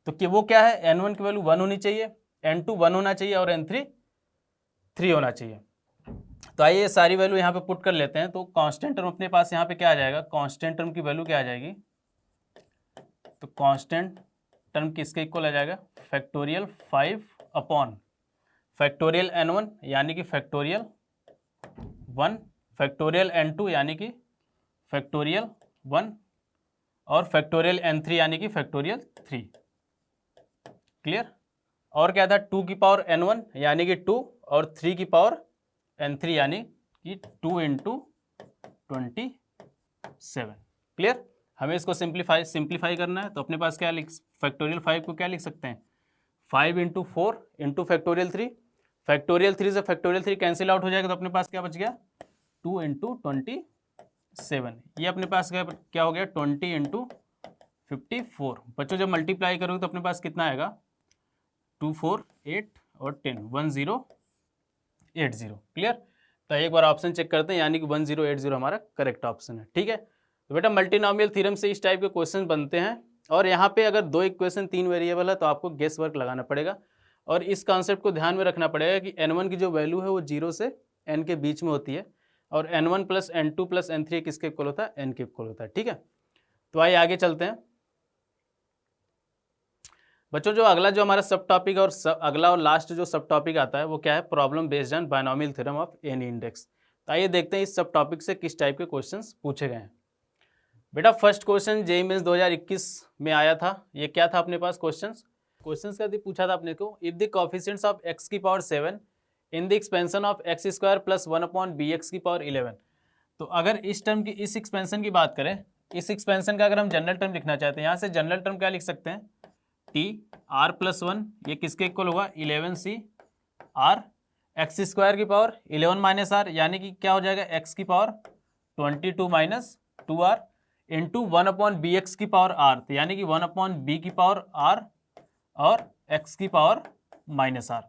तो कि वो क्या है, n1 की वैल्यू 1 होनी चाहिए, n2 1 होना चाहिए और n3 3 होना चाहिए। तो आइए ये सारी वैल्यू यहाँ पे पुट कर लेते हैं। तो कांस्टेंट टर्म अपने पास यहाँ पे क्या आ जाएगा, कांस्टेंट टर्म की वैल्यू क्या आ जाएगी, तो कांस्टेंट टर्म किसके इक्वल आ जाएगा, फैक्टोरियल 5 अपॉन फैक्टोरियल n1 यानी कि फैक्टोरियल 1, फैक्टोरियल n2 यानी कि फैक्टोरियल 1, और फैक्टोरियल n3 यानी कि फैक्टोरियल 3। क्लियर। और क्या था, 2 की पावर n1 यानी कि 2, और 3 की पावर n3 यानी कि 2 इंटू 27। क्लियर। हमें इसको सिंप्लीफाई करना है, तो अपने पास क्या लिख, फैक्टोरियल 5 को क्या लिख सकते हैं, 5 इंटू 4 इंटू फैक्टोरियल 3, फैक्टोरियल 3 से फैक्टोरियल 3 कैंसिल आउट हो जाएगा, तो अपने पास क्या बच गया 2 इंटू 27, ये अपने पास क्या हो गया 20 इंटू 54। बच्चों जब मल्टीप्लाई करोगे तो अपने पास कितना आएगा 2 4 8 और 10 1080। क्लियर। तो एक बार ऑप्शन चेक करते हैं, यानी कि 1080 हमारा करेक्ट ऑप्शन है। ठीक है, तो बेटा मल्टीनोमियल थ्योरम से इस टाइप के क्वेश्चन बनते हैं, और यहाँ पे अगर 2 इक्वेशन 3 वेरिएबल है तो आपको गेस वर्क लगाना पड़ेगा, और इस कॉन्सेप्ट को ध्यान में रखना पड़ेगा कि n1 की जो वैल्यू है वो 0 से n के बीच में होती है, और n1 plus n2 plus n3 किसके इक्वल होता है, n के इक्वल होता है। ठीक है, तो आइए आगे चलते हैं बच्चों। जो अगला जो हमारा सब टॉपिक और अगला और लास्ट जो सब टॉपिक आता है वो क्या है, problem based on binomial theorem of any index. तो आइए देखते हैं इस सब टॉपिक से किस टाइप के क्वेश्चंस पूछे गए हैं। बेटा फर्स्ट क्वेश्चन जेईई मेंस 2021 में आया था, ये क्या था अपने पास क्वेश्चंस का पूछा था अपने को, if the coefficients of x की power 7 in the expansion of x square plus 1 upon bx की पावर 11। तो अगर इस टर्म की इस एक्सपेंशन की बात करें, इस एक्सपेंशन का अगर हम जनरल टर्म लिखना चाहते हैं, यहाँ से जनरल टर्म क्या लिख सकते हैं, टी आर प्लस 1, ये किसके इक्वल होगा 11c आर एक्स स्क्वायर की पावर 11 माइनस आर, यानी कि क्या हो जाएगा x की power 22 minus 2r into 1 upon B x की पावर आर, तो यानी कि 1 अपॉन बी की पावर आर और x की पावर माइनस आर।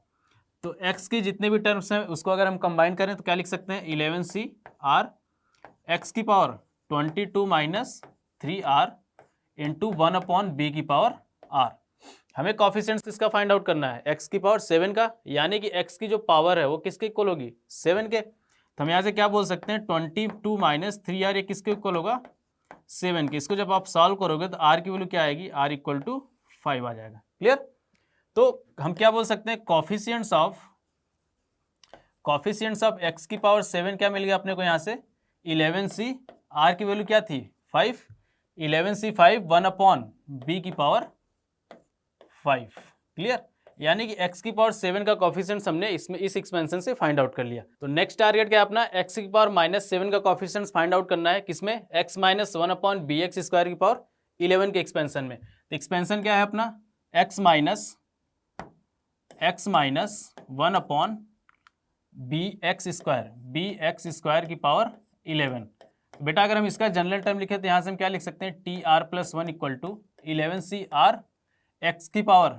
तो x की जितने भी टर्म्स हैं उसको अगर हम कंबाइन करें तो क्या लिख सकते हैं 11c आर एक्स की power 22 minus 3r into 1 upon B की पावर आर। हमें कोएफिशिएंट्स किसका फाइंड आउट करना है, x की पावर 7 का, यानी कि x की जो पावर है वो किसके इक्वल होगी 7 के। तो हम यहाँ से क्या बोल सकते हैं 22 माइनस 3r, ये किसके इक्वल होगा 7 के। इसको जब आप सॉल्व करोगे तो r की वैल्यू क्या आएगी, r इक्वल टू 5 आ जाएगा। क्लियर। तो हम क्या बोल सकते हैं कोएफिशिएंट्स ऑफ x की पावर 7 क्या मिल गया अपने को यहाँ से 11c, r की वैल्यू क्या थी 5, 11c 5 1 अपॉन b की पावर 5। क्लियर, यानी कि x की पावर 7 का कोएफिशिएंट्स हमने इसमें इस एक्सपेंशन से फाइंड आउट कर लिया। तो नेक्स्ट टारगेट क्या है अपना, x की पावर माइनस 7 का कोएफिशिएंट्स फाइंड आउट करना है, किसमें x minus 1 upon B x square की पावर 11 के एक्सपेंशन में। तो एक्सपेंशन क्या है अपना x minus 1 upon B x square की पावर 11। बेटा अगर हम इसका जनरल टर्म लिखे तो यहाँ से हम क्या लिख सकते हैं T R plus 1 equal to 11c R x की पावर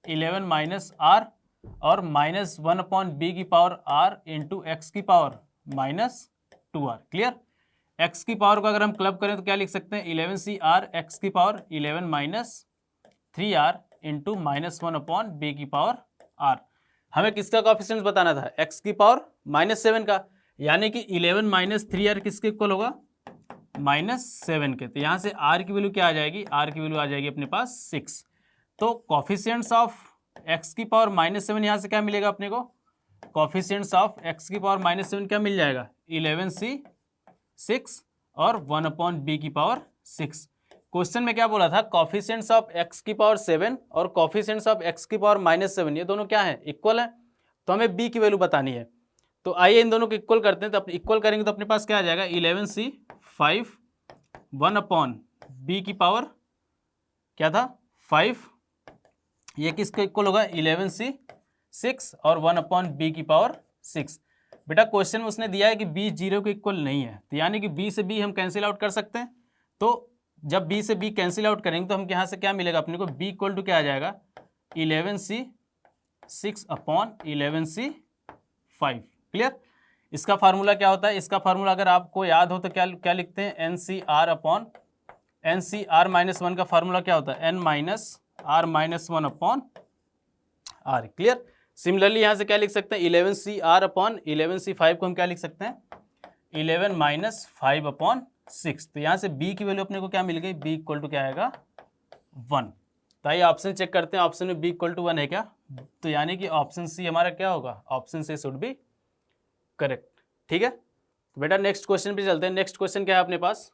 11 माइनस आर और माइनस 1 अपॉन बी की पावर आर इंटू एक्स की power minus 2r। Clear, x की पावर को अगर हम क्लब करें तो क्या लिख सकते हैं 11c आर एक्स की power 11 minus 3r into minus 1 upon B की पावर r। हमें किसका कोएफिशिएंट्स बताना था, x की पावर माइनस 7 का, यानी कि 11 माइनस 3r किसके इक्वल होगा माइनस 7 के। तो यहाँ से r की वैल्यू क्या आ जाएगी, r की वैल्यू आ जाएगी अपने पास 6। तो कोएफिशिएंट्स ऑफ x की पावर माइनस 7 यहाँ से क्या मिलेगा अपने को, कोएफिशिएंट्स ऑफ x की पावर माइनस 7 क्या मिल जाएगा 11c 6 और 1 अपॉन b की पावर 6। क्वेश्चन में क्या बोला था, कोएफिशिएंट्स ऑफ x की पावर 7 और कोएफिशिएंट्स ऑफ x की पावर माइनस 7 ये दोनों क्या है इक्वल है, तो हमें b की वैल्यू बतानी है। तो आइए इन दोनों को इक्वल करते हैं, तो इक्वल करेंगे तो अपने पास क्या आ जाएगा 11c 5 1 अपॉन b की पावर क्या था 5, ये किसके इक्वल होगा 11c 6 और 1 अपॉन b की पावर 6। बेटा क्वेश्चन में उसने दिया है कि b 0 के इक्वल नहीं है, तो यानी कि b से b हम कैंसिल आउट कर सकते हैं। तो जब b से b कैंसिल आउट करेंगे तो हम यहाँ से क्या मिलेगा अपने को b इक्वल टू क्या आ जाएगा 11c 6 अपॉन 11c 5। क्लियर, इसका फार्मूला क्या होता है, इसका फार्मूला अगर आपको याद हो तो क्या लिखते हैं NCR अपॉन NCR माइनस 1 का फार्मूला क्या होता है n minus r minus 1 upon r। Clear, similarly यहाँ से क्या लिख सकते हैं 11CR अपॉन 11C5 को हम क्या लिख सकते हैं 11 माइनस 5 अपॉन 6। तो यहाँ से b की वैल्यू अपने को क्या मिल गई, b इक्वल टू क्या आएगा 1। तो आइए ऑप्शन चेक करते हैं, ऑप्शन में b इक्वल टू 1 है क्या, तो यानी कि ऑप्शन सी हमारा क्या होगा, option C should be correct. ठीक है, तो बेटा नेक्स्ट क्वेश्चन पे चलते हैं। नेक्स्ट क्वेश्चन क्या है अपने पास,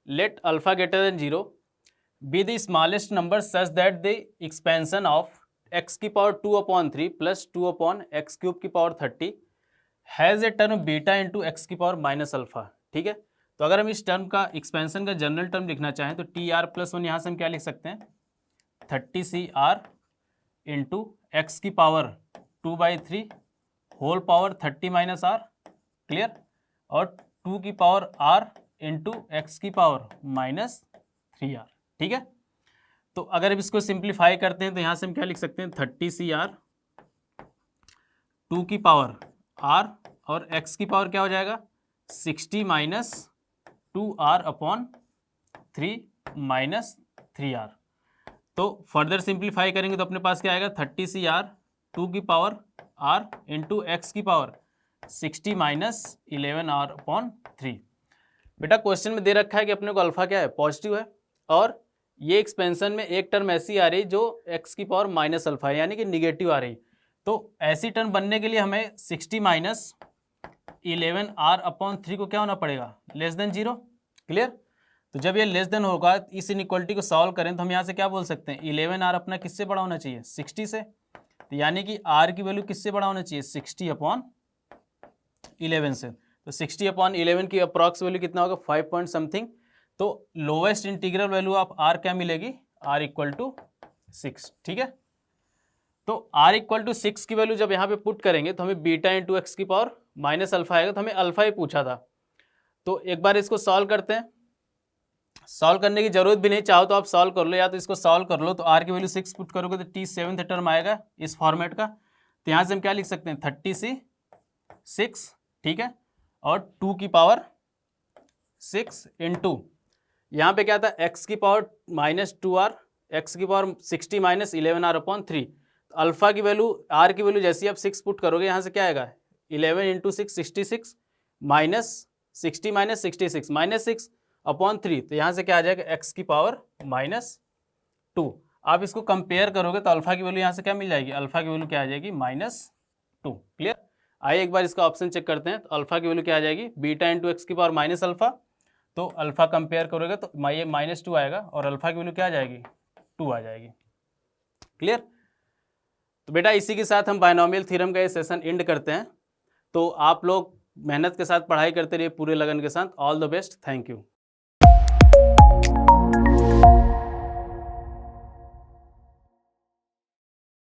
let alpha greater than 0 be the smallest number such that the expansion of x की power 2 upon 3 plus 2 upon x cube की power 30 has a term beta into x की पावर माइनस अल्फा। ठीक है, तो अगर हम इस टर्म का एक्सपेंशन का जनरल टर्म लिखना चाहें तो टी आर प्लस 1 यहाँ से हम क्या लिख सकते हैं 30c आर इंटू एक्स की power 2/3 whole power 30 minus R, clear, और 2 की पावर आर इंटू एक्स की पावर -3r, ठीक है। तो अगर अब इसको सिंप्लीफाई करते हैं तो यहाँ से हम क्या लिख सकते हैं, 30cr 2 की पावर r और x की पावर क्या हो जाएगा 60 minus 2r upon 3 minus 3r। तो फर्दर सिंप्लीफाई करेंगे तो अपने पास क्या आएगा 30cr 2 की पावर r इंटू एक्स की पावर 60 माइनस 11r अपॉन 3। बेटा क्वेश्चन में दे रखा है कि अपने को अल्फा क्या है, पॉजिटिव है, और ये एक्सपेंशन में एक टर्म ऐसी आ रही जो x की पावर माइनस अल्फा है, यानी कि निगेटिव आ रही। तो ऐसी टर्म बनने के लिए हमें 60 माइनस 11r अपॉन 3 को क्या होना पड़ेगा, लेस देन 0, क्लियर। तो जब ये लेस देन होगा, इस इनइक्वालिटी को सॉल्व करें तो हम यहाँ से क्या बोल सकते हैं, 11r अपना किससे बड़ा होना चाहिए, 60 से। तो यानी कि r की वैल्यू किससे बड़ा होना चाहिए, 60 अपॉन 11 से। तो 60 अपॉन 11 की अप्रॉक्स वैल्यू कितना होगा, 5 पॉइंट समथिंग। तो lowest integral value of r क्या मिलेगी, r इक्वल टू 6, ठीक है। तो r इक्वल टू 6 की वैल्यू जब यहाँ पे पुट करेंगे तो हमें बीटा इंटू एक्स की पावर माइनस अल्फा आएगा। तो हमें अल्फा ही पूछा था, तो एक बार इसको सॉल्व करते हैं। सॉल्व करने की जरूरत भी नहीं, चाहो तो आप सॉल्व कर लो, या तो इसको सॉल्व कर लो। तो r की वैल्यू 6 पुट करोगे तो t7th टर्म आएगा इस फॉर्मेट का। तो यहाँ से हम क्या लिख सकते हैं, 30c6, ठीक है, और 2 की पावर 6 इंटू यहाँ पे क्या था, x की पावर -2r, x की power 60 minus 11r upon 3। Alpha की वैल्यू, r की वैल्यू जैसे आप 6 पुट करोगे यहाँ से क्या आएगा, 11 into 6 66 minus 60 minus 66 minus 6 upon 3। तो यहाँ से क्या आ जाएगा, x की पावर -2। आप इसको कंपेयर करोगे तो अल्फा की वैल्यू यहाँ से क्या मिल जाएगी, अल्फा की वैल्यू क्या आ जाएगी, -2, क्लियर। आइए एक बार इसका ऑप्शन चेक करते हैं। तो अल्फा की वैल्यू क्या आ जाएगी, बीटा इंटू एक्स की पावर माइनस अल्फा। तो अल्फा कंपेयर करोगे तो ये -2 आएगा, और अल्फा की वैल्यू क्या आ जाएगी, 2 आ जाएगी, क्लियर। तो बेटा इसी के साथ हम बायनोमियल थ्योरम का ये सेशन एंड करते हैं। तो आप लोग मेहनत के साथ पढ़ाई करते रहिए पूरे लगन के साथ। All the best, thank you.